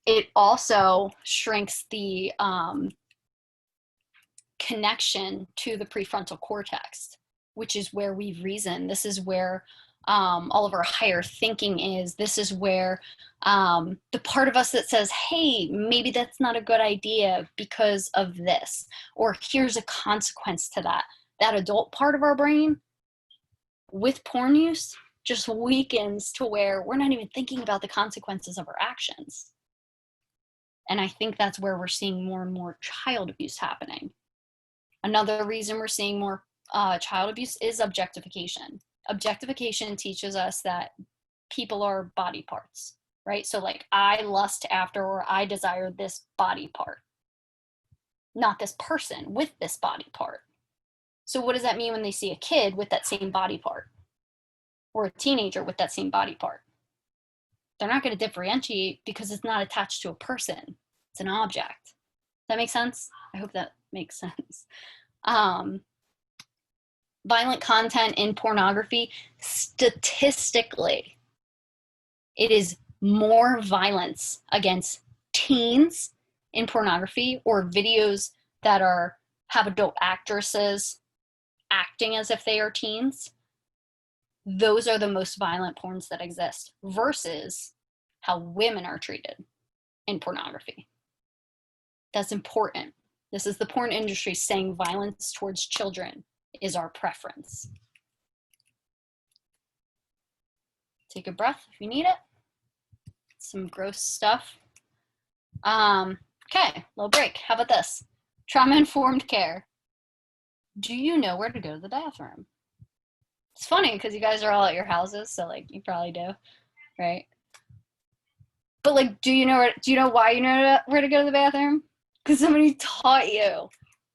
It also shrinks the connection to the prefrontal cortex, which is where we reason. This is where all of our higher thinking is. This is where the part of us that says, hey, maybe that's not a good idea because of this, or here's a consequence to that. That adult part of our brain with porn use just weakens to where we're not even thinking about the consequences of our actions. And I think that's where we're seeing more and more child abuse happening. Another reason we're seeing more child abuse is objectification. Objectification teaches us that people are body parts, right? So like, I lust after, or I desire this body part, not this person with this body part. So what does that mean when they see a kid with that same body part, or a teenager with that same body part? They're not going to differentiate because it's not attached to a person. It's an object. Does that make sense? I hope that makes sense. Violent content in pornography, statistically, it is more violence against teens in pornography, or videos that have adult actresses acting as if they are teens. Those are the most violent porns that exist, versus how women are treated in pornography. That's important. This is the porn industry saying violence towards children is our preference. Take a breath if you need it. Some gross stuff. Okay, little break. How about this? Trauma-informed care. Do you know where to go to the bathroom? It's funny because you guys are all at your houses, so like you probably do, right? But like, do you know why you know where to go to the bathroom? Because somebody taught you.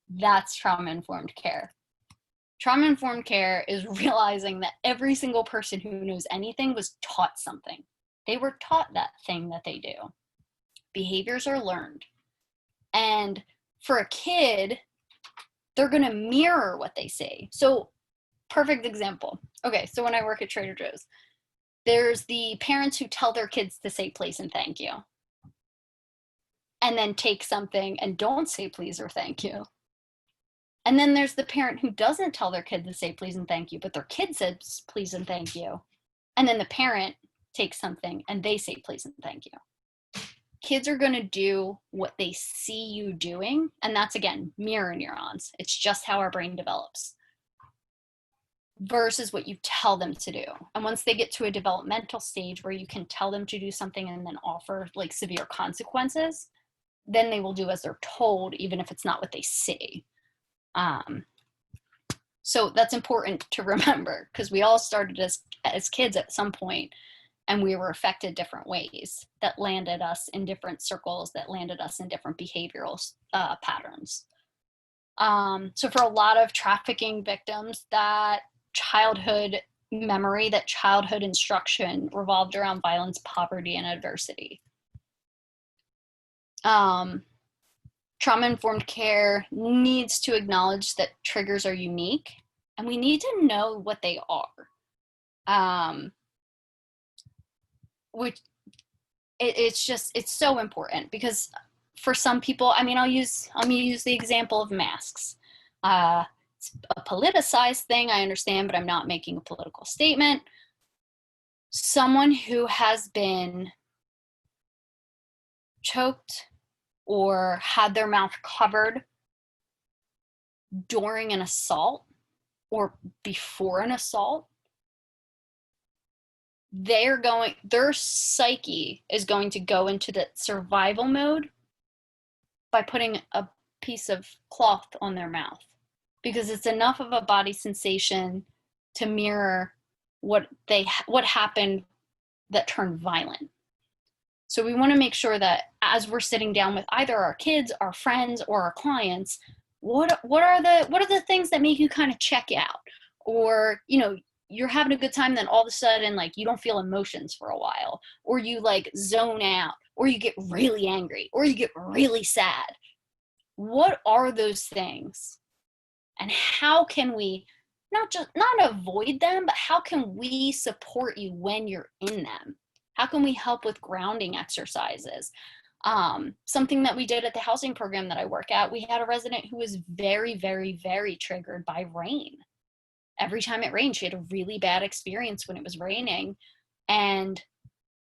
That's trauma-informed care. Trauma-informed care is realizing that every single person who knows anything was taught something. They were taught that thing that they do. Behaviors are learned. And for a kid, they're going to mirror what they see. So, perfect example. Okay, so when I work at Trader Joe's, there's the parents who tell their kids to say please and thank you, and then take something and don't say please or thank you. And then there's the parent who doesn't tell their kid to say please and thank you, but their kid says please and thank you. And then the parent takes something and they say please and thank you. Kids are going to do what they see you doing. And that's, again, mirror neurons. It's just how our brain develops versus what you tell them to do. And once they get to a developmental stage where you can tell them to do something and then offer like severe consequences, then they will do as they're told, even if it's not what they see. So that's important to remember, because we all started as kids at some point, and we were affected different ways that landed us in different circles, that landed us in different behavioral patterns. So for a lot of trafficking victims, that childhood memory, that childhood instruction revolved around violence, poverty, and adversity. Trauma-informed care needs to acknowledge that triggers are unique, and we need to know what they are. which it's so important because for some people, I mean, I'm gonna use the example of masks. It's a politicized thing, I understand, but I'm not making a political statement. Someone who has been choked or had their mouth covered during an assault or before an assault, their psyche is going to go into the survival mode by putting a piece of cloth on their mouth, because it's enough of a body sensation to mirror what happened that turned violent. So we want to make sure that as we're sitting down with either our kids, our friends, or our clients, what are the things that make you kind of check out? Or, you know, you're having a good time, then all of a sudden, like, you don't feel emotions for a while, or you like zone out, or you get really angry, or you get really sad. What are those things? And how can we not avoid them, but how can we support you when you're in them? How can we help with grounding exercises? Something that we did at the housing program that I work at, we had a resident who was very, very, very triggered by rain. Every time it rained, she had a really bad experience when it was raining. And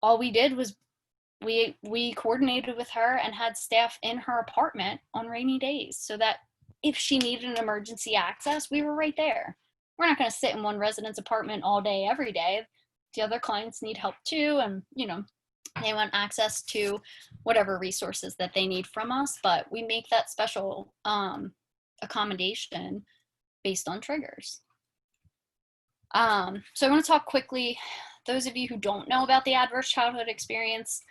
all we did was we coordinated with her and had staff in her apartment on rainy days so that if she needed an emergency access, we were right there. We're not going to sit in one resident's apartment all day, every day. The other clients need help too. And, you know, they want access to whatever resources that they need from us, but we make that special accommodation based on triggers. So I want to talk quickly, those of you who don't know about the adverse childhood experience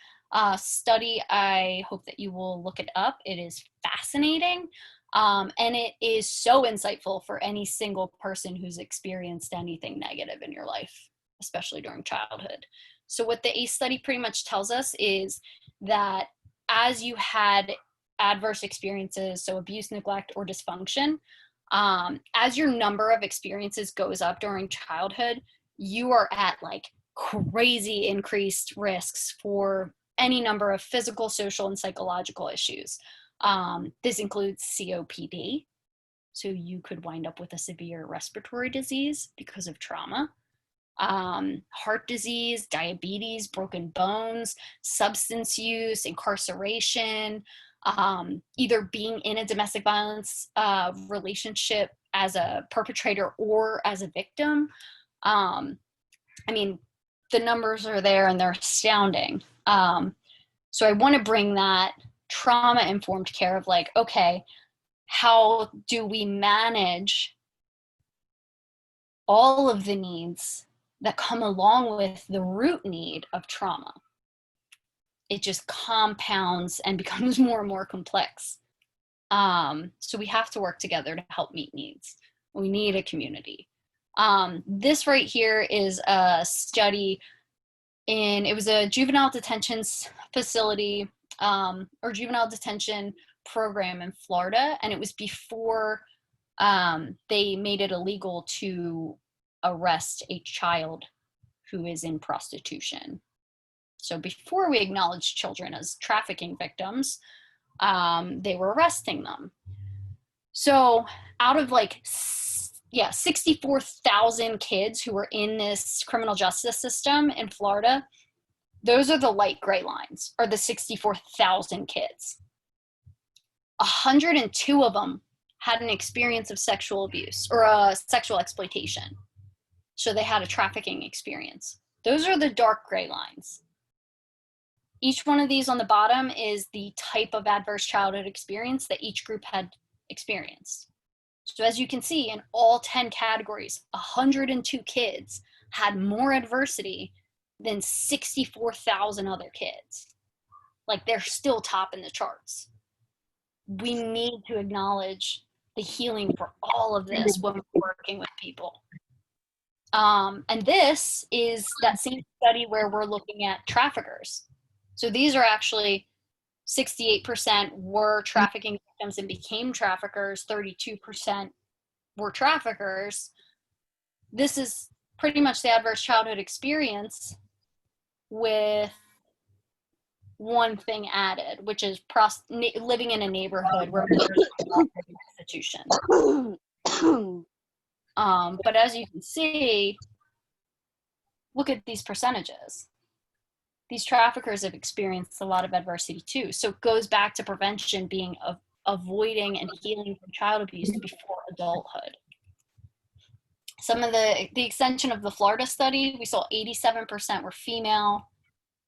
study, I hope that you will look it up. It is fascinating. And it is so insightful for any single person who's experienced anything negative in your life, especially during childhood. So what the ACE study pretty much tells us is that as you had adverse experiences, so abuse, neglect, or dysfunction, as your number of experiences goes up during childhood, you are at like crazy increased risks for any number of physical, social, and psychological issues. This includes COPD. So you could wind up with a severe respiratory disease because of trauma. Heart disease, diabetes, broken bones, substance use, incarceration, either being in a domestic violence relationship as a perpetrator or as a victim. I mean, the numbers are there and they're astounding. So I want to bring that trauma-informed care of like, okay, how do we manage all of the needs that come along with the root need of trauma? It just compounds and becomes more and more complex. So we have to work together to help meet needs. We need a community. This right here is a study it was a juvenile detention facility or juvenile detention program in Florida, and it was before they made it illegal to arrest a child who is in prostitution. So before we acknowledged children as trafficking victims, they were arresting them. So out of like 64,000 kids who were in this criminal justice system in Florida, those are the light gray lines, are the 64,000 kids. 102 of them had an experience of sexual abuse or sexual exploitation. So they had a trafficking experience. Those are the dark gray lines. Each one of these on the bottom is the type of adverse childhood experience that each group had experienced. So as you can see, in all 10 categories, 102 kids had more adversity than 64,000 other kids. Like, they're still topping the charts. We need to acknowledge the healing for all of this when we're working with people. And this is that same study where we're looking at traffickers. So these are actually 68% were trafficking victims and became traffickers, 32% were traffickers. This is pretty much the adverse childhood experience with one thing added, which is living in a neighborhood where there's an institution. But as you can see, look at these percentages. These traffickers have experienced a lot of adversity too. So it goes back to prevention being avoiding and healing from child abuse before adulthood. Some of the extension of the Florida study, we saw 87% were female,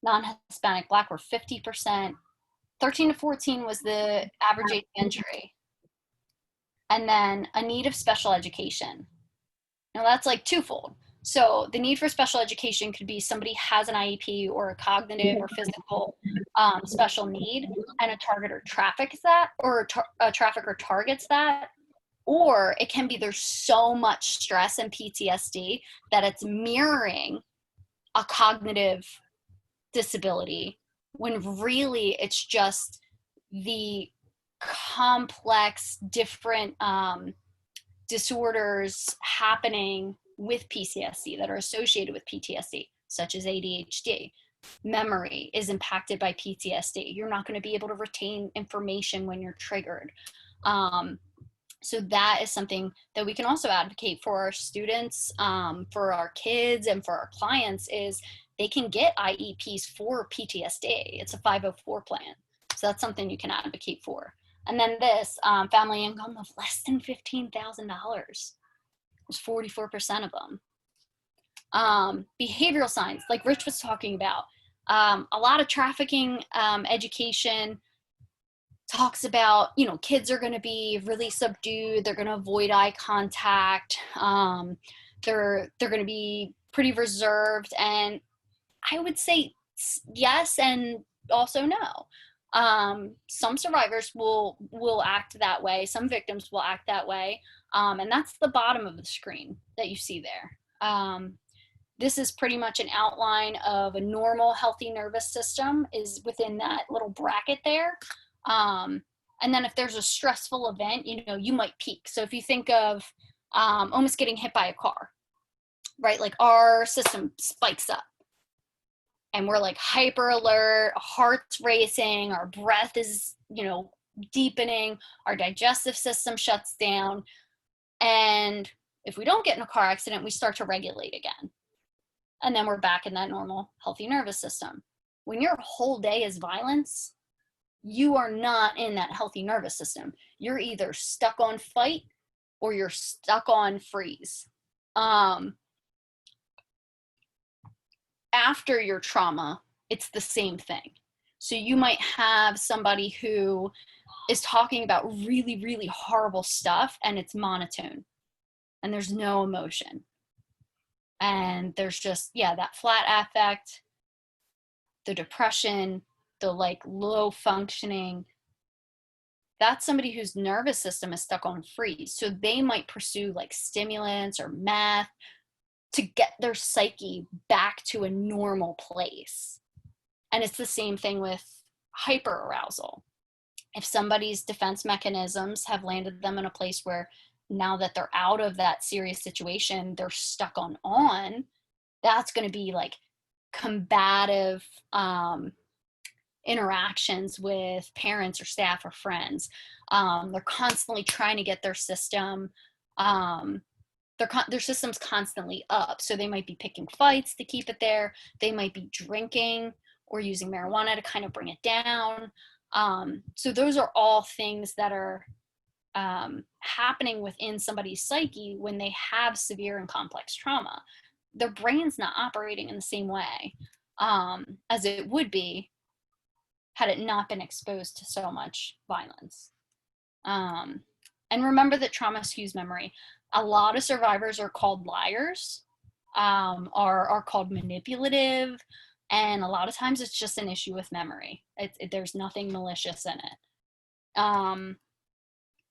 non-Hispanic Black were 50%. 13 to 14 was the average age of entry. And then a need of special education. Now that's like twofold. So the need for special education could be somebody has an IEP or a cognitive or physical special need, and a targeter traffics that, or a trafficker targets that. Or it can be there's so much stress and PTSD that it's mirroring a cognitive disability, when really it's just the complex different disorders happening with PTSD that are associated with PTSD, such as ADHD. Memory is impacted by PTSD. You're not going to be able to retain information when you're triggered. So that is something that we can also advocate for our students, for our kids, and for our clients, is they can get IEPs for PTSD. It's a 504 plan. So that's something you can advocate for. And then this, family income of less than $15,000. There's 44% of them. Behavioral signs, like Rich was talking about. A lot of trafficking education talks about, kids are going to be really subdued. They're going to avoid eye contact. They're going to be pretty reserved. And I would say yes, and also no. Some survivors will act that way. Some victims will act that way. And that's the bottom of the screen that you see there. This is pretty much an outline of a normal, healthy nervous system is within that little bracket there. And then if there's a stressful event, you might peak. So if you think of almost getting hit by a car, right? Like our system spikes up and we're like hyper alert, heart's racing, our breath is, deepening, our digestive system shuts down. And if we don't get in a car accident, we start to regulate again. And then we're back in that normal, healthy nervous system. When your whole day is violence, you are not in that healthy nervous system. You're either stuck on fight or you're stuck on freeze. After your trauma, it's the same thing. So you might have somebody who is talking about really, really horrible stuff, and it's monotone and there's no emotion. And there's just, that flat affect, the depression, the low functioning. That's somebody whose nervous system is stuck on freeze. So they might pursue stimulants or meth to get their psyche back to a normal place. And it's the same thing with hyperarousal. If somebody's defense mechanisms have landed them in a place where now that they're out of that serious situation, they're stuck on, that's going to be combative interactions with parents or staff or friends. They're constantly trying to get their system, their system's constantly up. So they might be picking fights to keep it there. They might be drinking or using marijuana to kind of bring it down. So those are all things that are happening within somebody's psyche when they have severe and complex trauma. Their brain's not operating in the same way as it would be had it not been exposed to so much violence. And remember that trauma skews memory. A lot of survivors are called liars, are called manipulative, and a lot of times it's just an issue with memory. There's nothing malicious in it.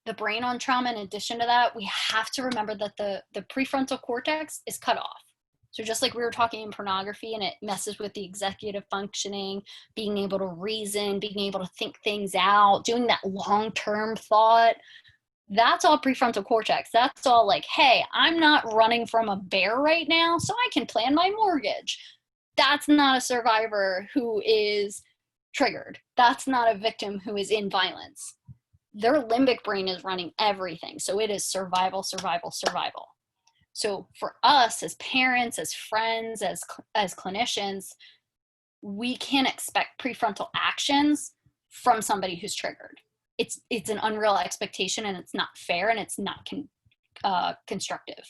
The brain on trauma, in addition to that, we have to remember that the prefrontal cortex is cut off. So just like we were talking in pornography, and it messes with the executive functioning, being able to reason, being able to think things out, doing that long-term thought, That's all prefrontal cortex. That's all like, hey, I'm not running from a bear right now, so I can plan my mortgage. That's not a survivor who is triggered. That's not a victim who is in violence. Their limbic brain is running everything. So it is survival, survival, survival. So for us as parents, as friends, as clinicians, we can't expect prefrontal actions from somebody who's triggered. It's an unreal expectation, and it's not fair, and it's not constructive.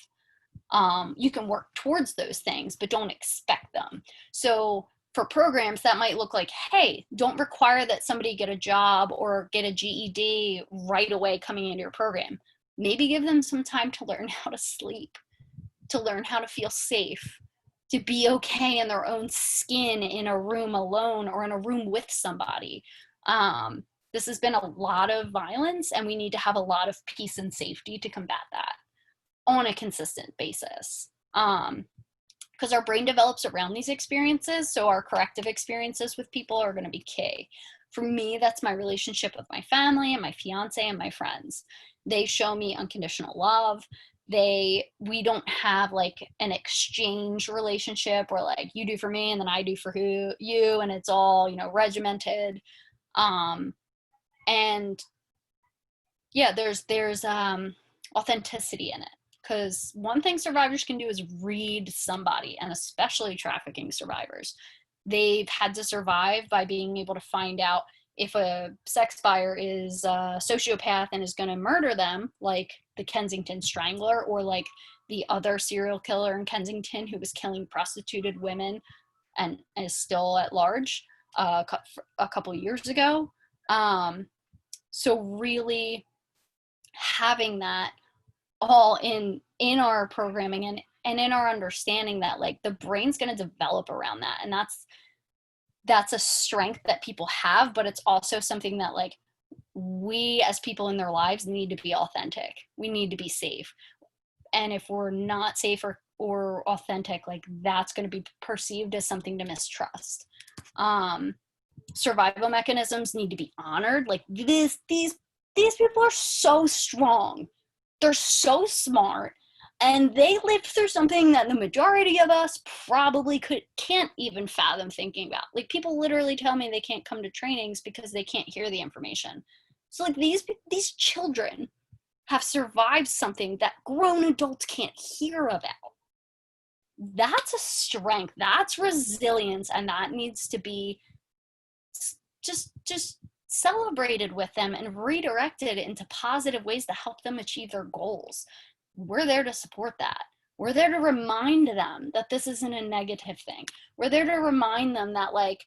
You can work towards those things, but don't expect them. So for programs, that might look like, hey, don't require that somebody get a job or get a GED right away coming into your program. Maybe give them some time to learn how to sleep, to learn how to feel safe, to be okay in their own skin in a room alone or in a room with somebody. This has been a lot of violence, and we need to have a lot of peace and safety to combat that on a consistent basis. Because our brain develops around these experiences, so our corrective experiences with people are going to be key. For me, that's my relationship with my family and my fiance and my friends. They show me unconditional love. We don't have like an exchange relationship where like you do for me and then I do for you, and it's all, regimented. And yeah, there's authenticity in it. Because one thing survivors can do is read somebody, and especially trafficking survivors. They've had to survive by being able to find out if a sex buyer is a sociopath and is going to murder them, like the Kensington Strangler, or like the other serial killer in Kensington who was killing prostituted women and is still at large a couple years ago. So really having that all in our programming and in our understanding that like the brain's going to develop around that, and that's a strength that people have, but it's also something that like we as people in their lives need to be authentic. We need to be safe, and if we're not safe or authentic, like that's going to be perceived as something to mistrust. Survival mechanisms need to be honored. Like these people are so strong. They're so smart, and they lived through something that the majority of us probably can't even fathom thinking about. Like people literally tell me they can't come to trainings because they can't hear the information. So like these children have survived something that grown adults can't hear about. That's a strength, that's resilience, and that needs to be just celebrated with them and redirected into positive ways to help them achieve their goals. We're there to support that. We're there to remind them that this isn't a negative thing. We're there to remind them that like,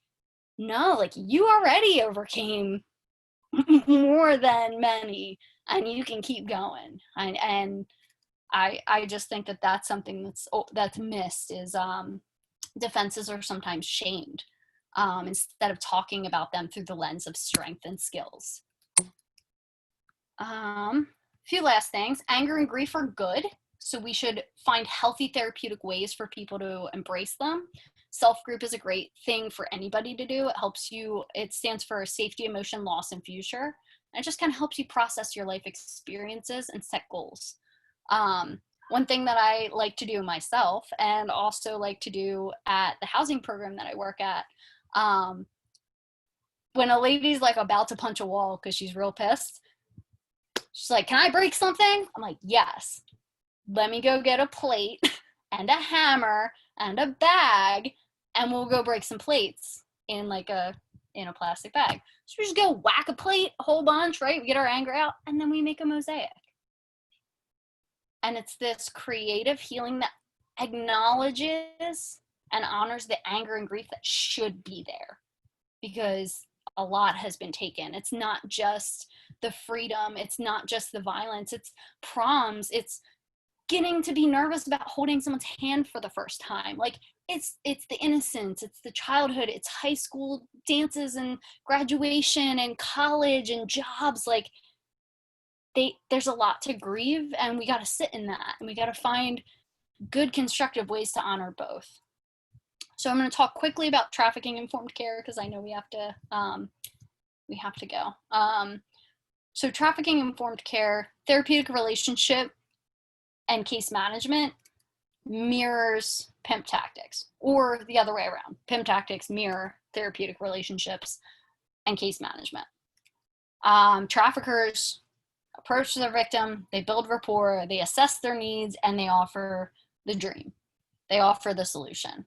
no, like you already overcame more than many, and you can keep going. And I just think that that's something that's missed is defenses are sometimes shamed. Instead of talking about them through the lens of strength and skills. Few last things. Anger and grief are good, so we should find healthy therapeutic ways for people to embrace them. Self-group is a great thing for anybody to do. It helps you, it stands for safety, emotion, loss, and future. And it just kind of helps you process your life experiences and set goals. One thing that I like to do myself, and also like to do at the housing program that I work at, when a lady's like about to punch a wall because she's real pissed, she's like, can I break something? I'm like, yes. Let me go get a plate and a hammer and a bag, and we'll go break some plates in a plastic bag. So we just go whack a plate, a whole bunch, right? We get our anger out, and then we make a mosaic. And it's this creative healing that acknowledges and honors the anger and grief that should be there, because a lot has been taken. It's not just the freedom, it's not just the violence, it's proms, it's getting to be nervous about holding someone's hand for the first time. Like it's the innocence, it's the childhood, it's high school dances and graduation and college and jobs. Like there's a lot to grieve, and we got to sit in that, and we got to find good constructive ways to honor both. So I'm going to talk quickly about trafficking informed care, because I know we have to go. So trafficking informed care, therapeutic relationship, and case management mirrors pimp tactics, or the other way around. Pimp tactics mirror therapeutic relationships and case management. Traffickers approach their victim, they build rapport, they assess their needs, and they offer the dream. They offer the solution.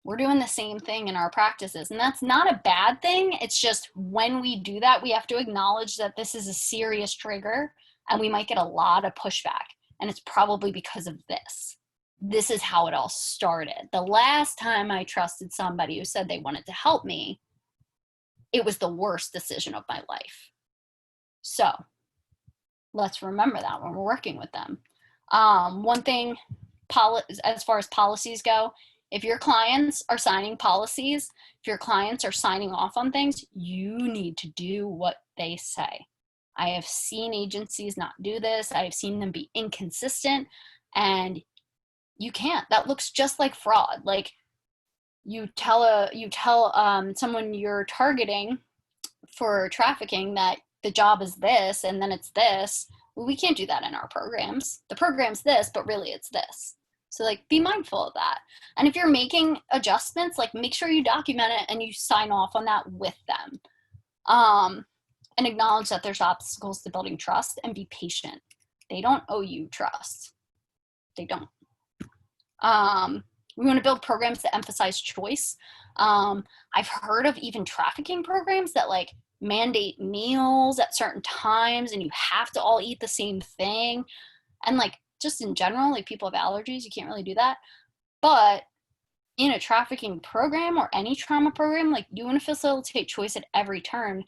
We're doing the same thing in our practices, and that's not a bad thing. It's just when we do that, we have to acknowledge that this is a serious trigger and we might get a lot of pushback, and it's probably because of this. This is how it all started. The last time I trusted somebody who said they wanted to help me, it was the worst decision of my life. So let's remember that when we're working with them. One thing, as far as policies go, if your clients are signing policies, if your clients are signing off on things, you need to do what they say. I have seen agencies not do this. I have seen them be inconsistent, and you can't. That looks just like fraud. Like you tell someone you're targeting for trafficking that the job is this and then it's this. Well, we can't do that in our programs. The program's this, but really it's this. So like be mindful of that. And if you're making adjustments, like make sure you document it and you sign off on that with them. And acknowledge that there's obstacles to building trust, and be patient. They don't owe you trust. They don't. We want to build programs that emphasize choice. I've heard of even trafficking programs that like mandate meals at certain times and you have to all eat the same thing. And like just in general, like people have allergies, you can't really do that. But in a trafficking program or any trauma program, like you want to facilitate choice at every turn.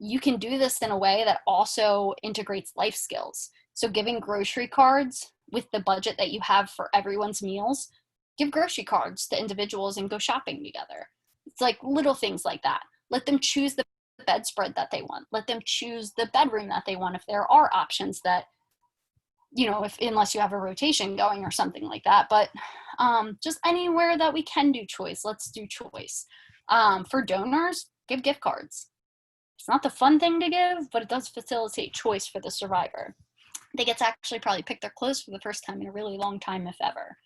You can do this in a way that also integrates life skills. So giving grocery cards with the budget that you have for everyone's meals, give grocery cards to individuals and go shopping together. It's like little things like that. Let them choose the bedspread that they want. Let them choose the bedroom that they want if there are options that, you know, unless you have a rotation going or something like that. But just anywhere that we can do choice, let's do choice. For donors, give gift cards. It's not the fun thing to give, but it does facilitate choice for the survivor. They get to actually probably pick their clothes for the first time in a really long time, if ever.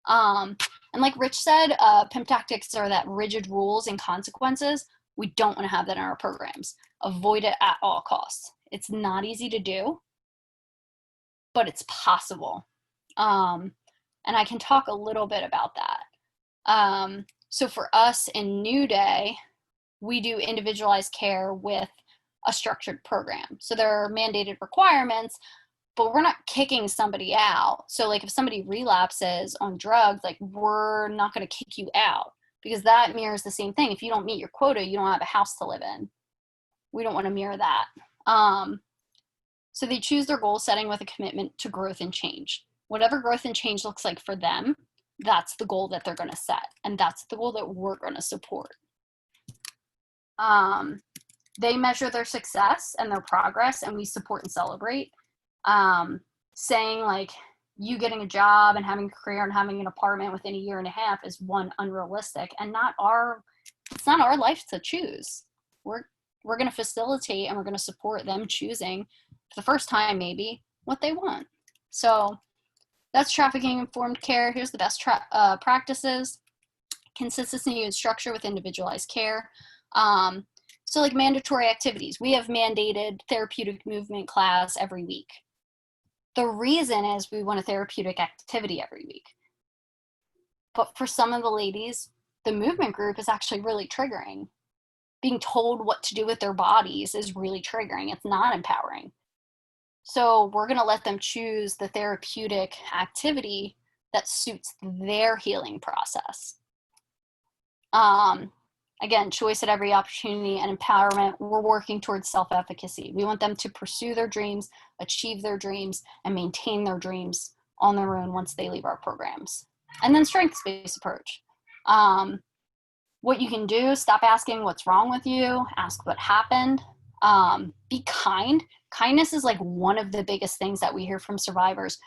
And like Rich said, pimp tactics are that rigid rules and consequences. We don't want to have that in our programs. Avoid it at all costs. It's not easy to do, but it's possible. And I can talk a little bit about that. So for us in New Day, we do individualized care with a structured program. So there are mandated requirements, but we're not kicking somebody out. So like if somebody relapses on drugs, like we're not going to kick you out, because that mirrors the same thing. If you don't meet your quota, you don't have a house to live in. We don't want to mirror that. So they choose their goal setting with a commitment to growth and change. Whatever growth and change looks like for them, that's the goal that they're going to set. And that's the goal that we're going to support. They measure their success and their progress, and we support and celebrate. Saying like you getting a job and having a career and having an apartment within a year and a half is one, unrealistic, and it's not our life to choose. We're going to facilitate and we're going to support them choosing for the first time maybe what they want. So that's trafficking informed care. Here's the best practices: consistency and structure with individualized care. So like mandatory activities, we have mandated therapeutic movement class every week. The reason is we want a therapeutic activity every week. But for some of the ladies, the movement group is actually really triggering. Being told what to do with their bodies is really triggering. It's not empowering. So we're going to let them choose the therapeutic activity that suits their healing process. Again, choice at every opportunity and empowerment. We're working towards self-efficacy. We want them to pursue their dreams, achieve their dreams, and maintain their dreams on their own once they leave our programs. And then strengths-based approach. What you can do, stop asking what's wrong with you, ask what happened. Be kind. Kindness is like one of the biggest things that we hear from survivors.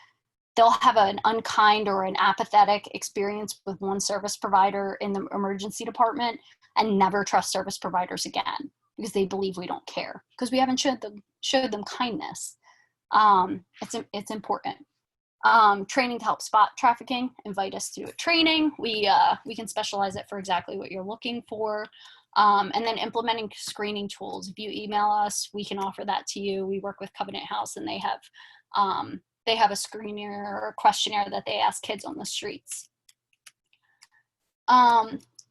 They'll have an unkind or an apathetic experience with one service provider in the emergency department and never trust service providers again. because they believe we don't care, because we haven't showed them kindness. It's important. Training to help spot trafficking. Invite us to do a training. We can specialize it for exactly what you're looking for. And then implementing screening tools. If you email us, we can offer that to you. We work with Covenant House, and they have a screener or a questionnaire that they ask kids on the streets.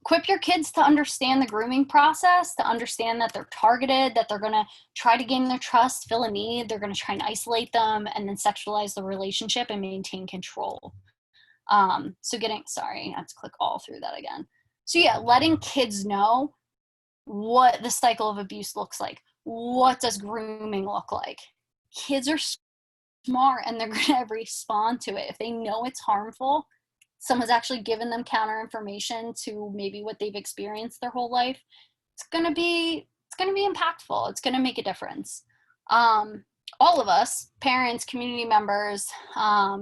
Equip your kids to understand the grooming process, to understand that they're targeted, that they're going to try to gain their trust, fill a need, they're going to try and isolate them, and then sexualize the relationship and maintain control. Sorry, I have to click all through that again. So yeah, letting kids know what the cycle of abuse looks like. What does grooming look like? Kids are smart, and they're going to respond to it. If they know it's harmful, someone's actually given them counter information to maybe what they've experienced their whole life, it's going to be impactful. It's going to make a difference. All of us, parents, community members,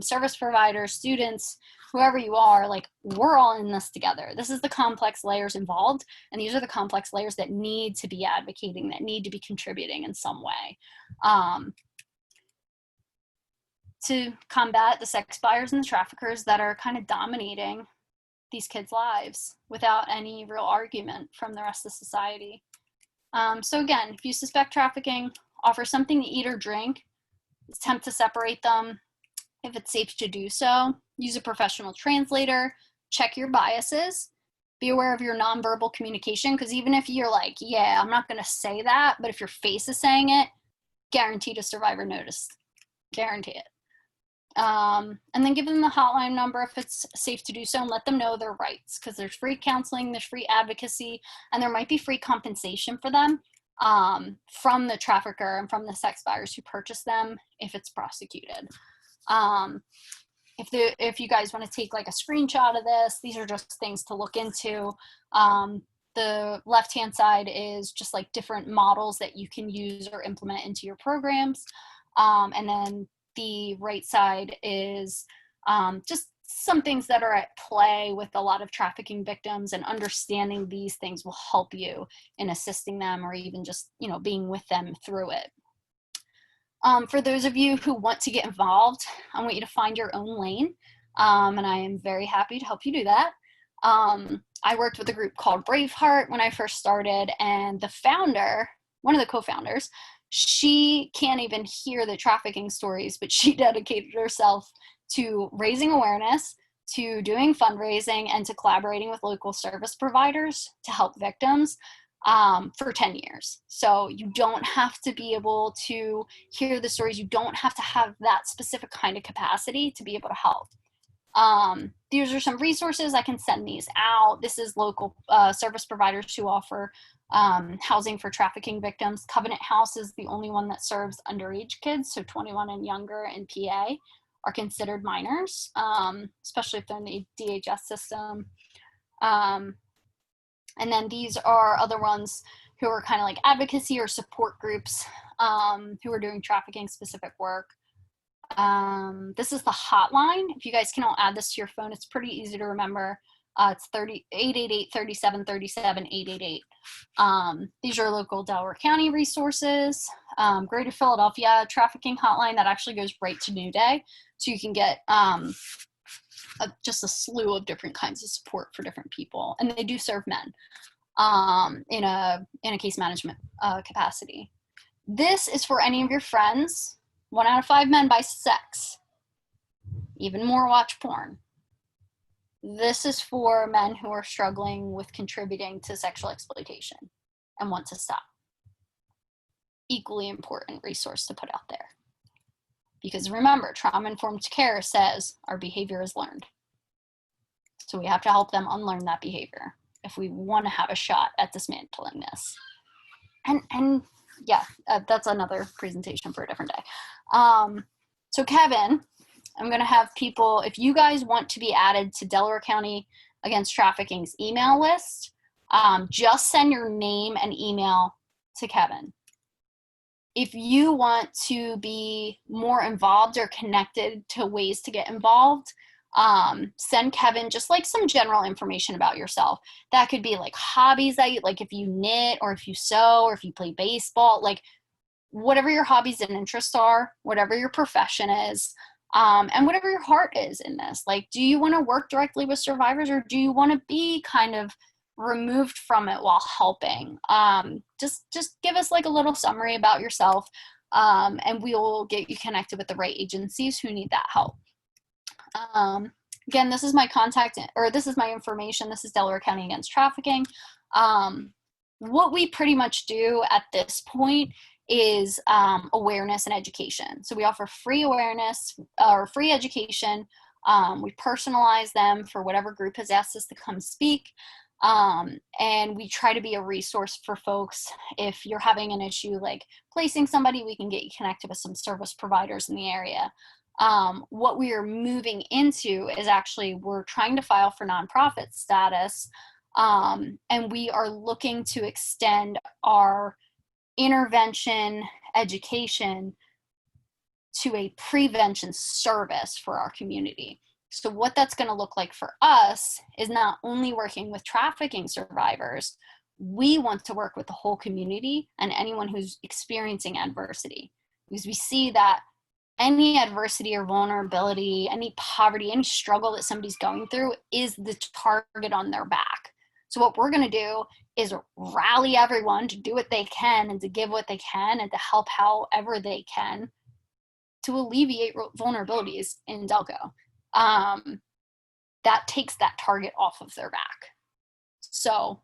service providers, students, whoever you are, like, we're all in this together. This is the complex layers involved, and these are the complex layers that need to be advocating, that need to be contributing in some way. To combat the sex buyers and the traffickers that are kind of dominating these kids' lives without any real argument from the rest of society. So again, if you suspect trafficking, offer something to eat or drink, attempt to separate them if it's safe to do so, use a professional translator, check your biases, be aware of your nonverbal communication, because even if you're like, yeah, I'm not going to say that, but if your face is saying it, guaranteed a survivor notice, guarantee it. And then give them the hotline number if it's safe to do so, and let them know their rights, because there's free counseling, there's free advocacy, and there might be free compensation for them from the trafficker and from the sex buyers who purchase them if it's prosecuted. If you guys want to take like a screenshot of this, these are just things to look into. The left-hand side is just like different models that you can use or implement into your programs. And then the right side is just some things that are at play with a lot of trafficking victims, and understanding these things will help you in assisting them, or even just, being with them through it. For those of you who want to get involved, I want you to find your own lane, and I am very happy to help you do that. I worked with a group called Braveheart when I first started, and the founder, one of the co-founders, she can't even hear the trafficking stories, but she dedicated herself to raising awareness, to doing fundraising, and to collaborating with local service providers to help victims for 10 years. So you don't have to be able to hear the stories. You don't have to have that specific kind of capacity to be able to help. These are some resources. I can send these out. This is local service providers who offer housing for trafficking victims. Covenant House is the only one that serves underage kids, so 21 and younger in PA are considered minors, especially if they're in the DHS system. And then these are other ones who are kind of like advocacy or support groups who are doing trafficking specific work. This is the hotline. If you guys can all add this to your phone, it's pretty easy to remember. It's 888-3737-888. These are local Delaware County resources. Greater Philadelphia trafficking hotline that actually goes right to New Day. So you can get just a slew of different kinds of support for different people. And they do serve men in a case management capacity. This is for any of your friends. 1 out of 5 men buy sex. Even more watch porn. This is for men who are struggling with contributing to sexual exploitation and want to stop. Equally important resource to put out there. Because remember, trauma-informed care says our behavior is learned. So we have to help them unlearn that behavior if we want to have a shot at dismantling this. And yeah, that's another presentation for a different day. So Kevin, I'm going to have people, if you guys want to be added to Delaware County Against Trafficking's email list, just send your name and email to Kevin. If you want to be more involved or connected to ways to get involved, Send Kevin just like some general information about yourself. That could be like hobbies that you like, if you knit or if you sew or if you play baseball, like whatever your hobbies and interests are, whatever your profession is, and whatever your heart is in this. Like, do you want to work directly with survivors, or do you want to be kind of removed from it while helping? Just give us like a little summary about yourself, and we will get you connected with the right agencies who need that help. Again, this is my contact, or this is my information. This is Delaware County Against Trafficking. What we pretty much do at this point is awareness and education. So we offer free awareness or free education. We personalize them for whatever group has asked us to come speak. And we try to be a resource for folks. If you're having an issue like placing somebody, we can get you connected with some service providers in the area. What we are moving into is actually we're trying to file for nonprofit status, and we are looking to extend our intervention education to a prevention service for our community. So what that's going to look like for us is not only working with trafficking survivors, we want to work with the whole community and anyone who's experiencing adversity, because we see that any adversity or vulnerability, any poverty, any struggle that somebody's going through is the target on their back. So what we're going to do is rally everyone to do what they can and to give what they can and to help however they can to alleviate vulnerabilities in Delco. That takes that target off of their back. So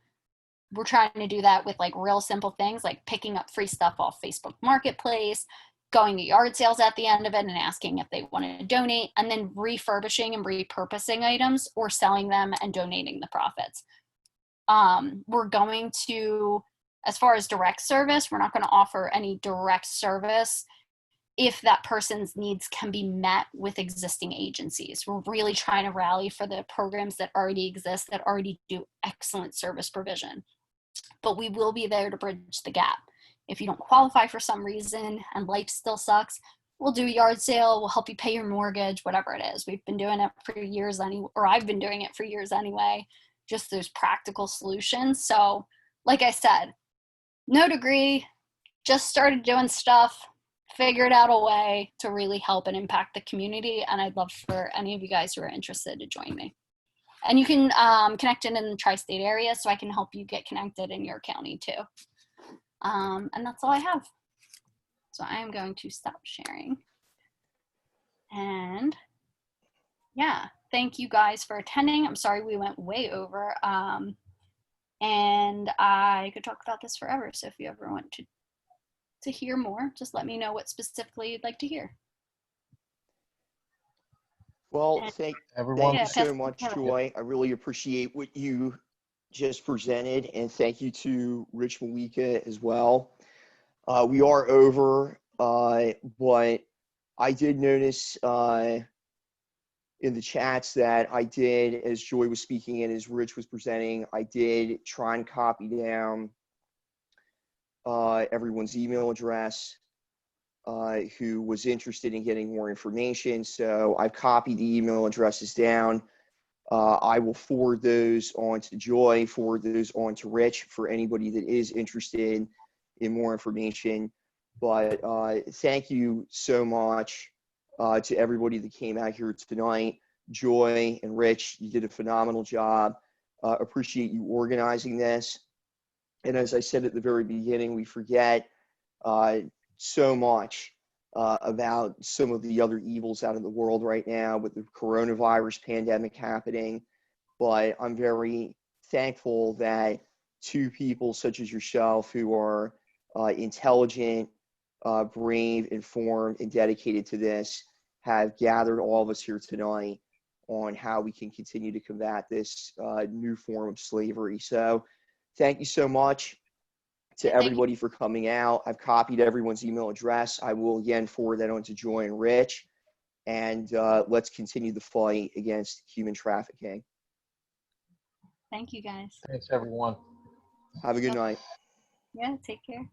we're trying to do that with like real simple things like picking up free stuff off Facebook Marketplace, going to yard sales at the end of it and asking if they want to donate, and then refurbishing and repurposing items or selling them and donating the profits. We're going to, as far as direct service, we're not going to offer any direct service if that person's needs can be met with existing agencies. We're really trying to rally for the programs that already exist, that already do excellent service provision. But we will be there to bridge the gap. If you don't qualify for some reason and life still sucks, we'll do a yard sale, we'll help you pay your mortgage, whatever it is. We've been doing it for years, or I've been doing it for years anyway, just those practical solutions. So like I said, no degree, just started doing stuff, figured out a way to really help and impact the community. And I'd love for any of you guys who are interested to join me. And you can connect in the tri-state area, so I can help you get connected in your county too. And that's all I have. So I am going to stop sharing. And yeah, thank you guys for attending. I'm sorry we went way over. And I could talk about this forever. So if you ever want to hear more, just let me know what specifically you'd like to hear. Well, thank Everyone. you so much, Joy. I really appreciate what you just presented, and thank you to Rich Malika as well. We are over, but I did notice in the chats that I did, as Joy was speaking and as Rich was presenting, I did try and copy down everyone's email address who was interested in getting more information. So I've copied the email addresses down. I will forward those on to Joy, forward those on to Rich for anybody that is interested in more information. But thank you so much to everybody that came out here tonight. Joy and Rich, you did a phenomenal job. Appreciate you organizing this. And as I said at the very beginning, we forget so much about some of the other evils out in the world right now with the coronavirus pandemic happening. But I'm very thankful that two people such as yourself, who are intelligent, brave, informed, and dedicated to this, have gathered all of us here tonight on how we can continue to combat this new form of slavery. So thank you so much to everybody for coming out. I've copied everyone's email address. I will again forward that on to Joy and Rich. And let's continue the fight against human trafficking. Thank you guys. Thanks, everyone. Have a good night. Yeah, take care.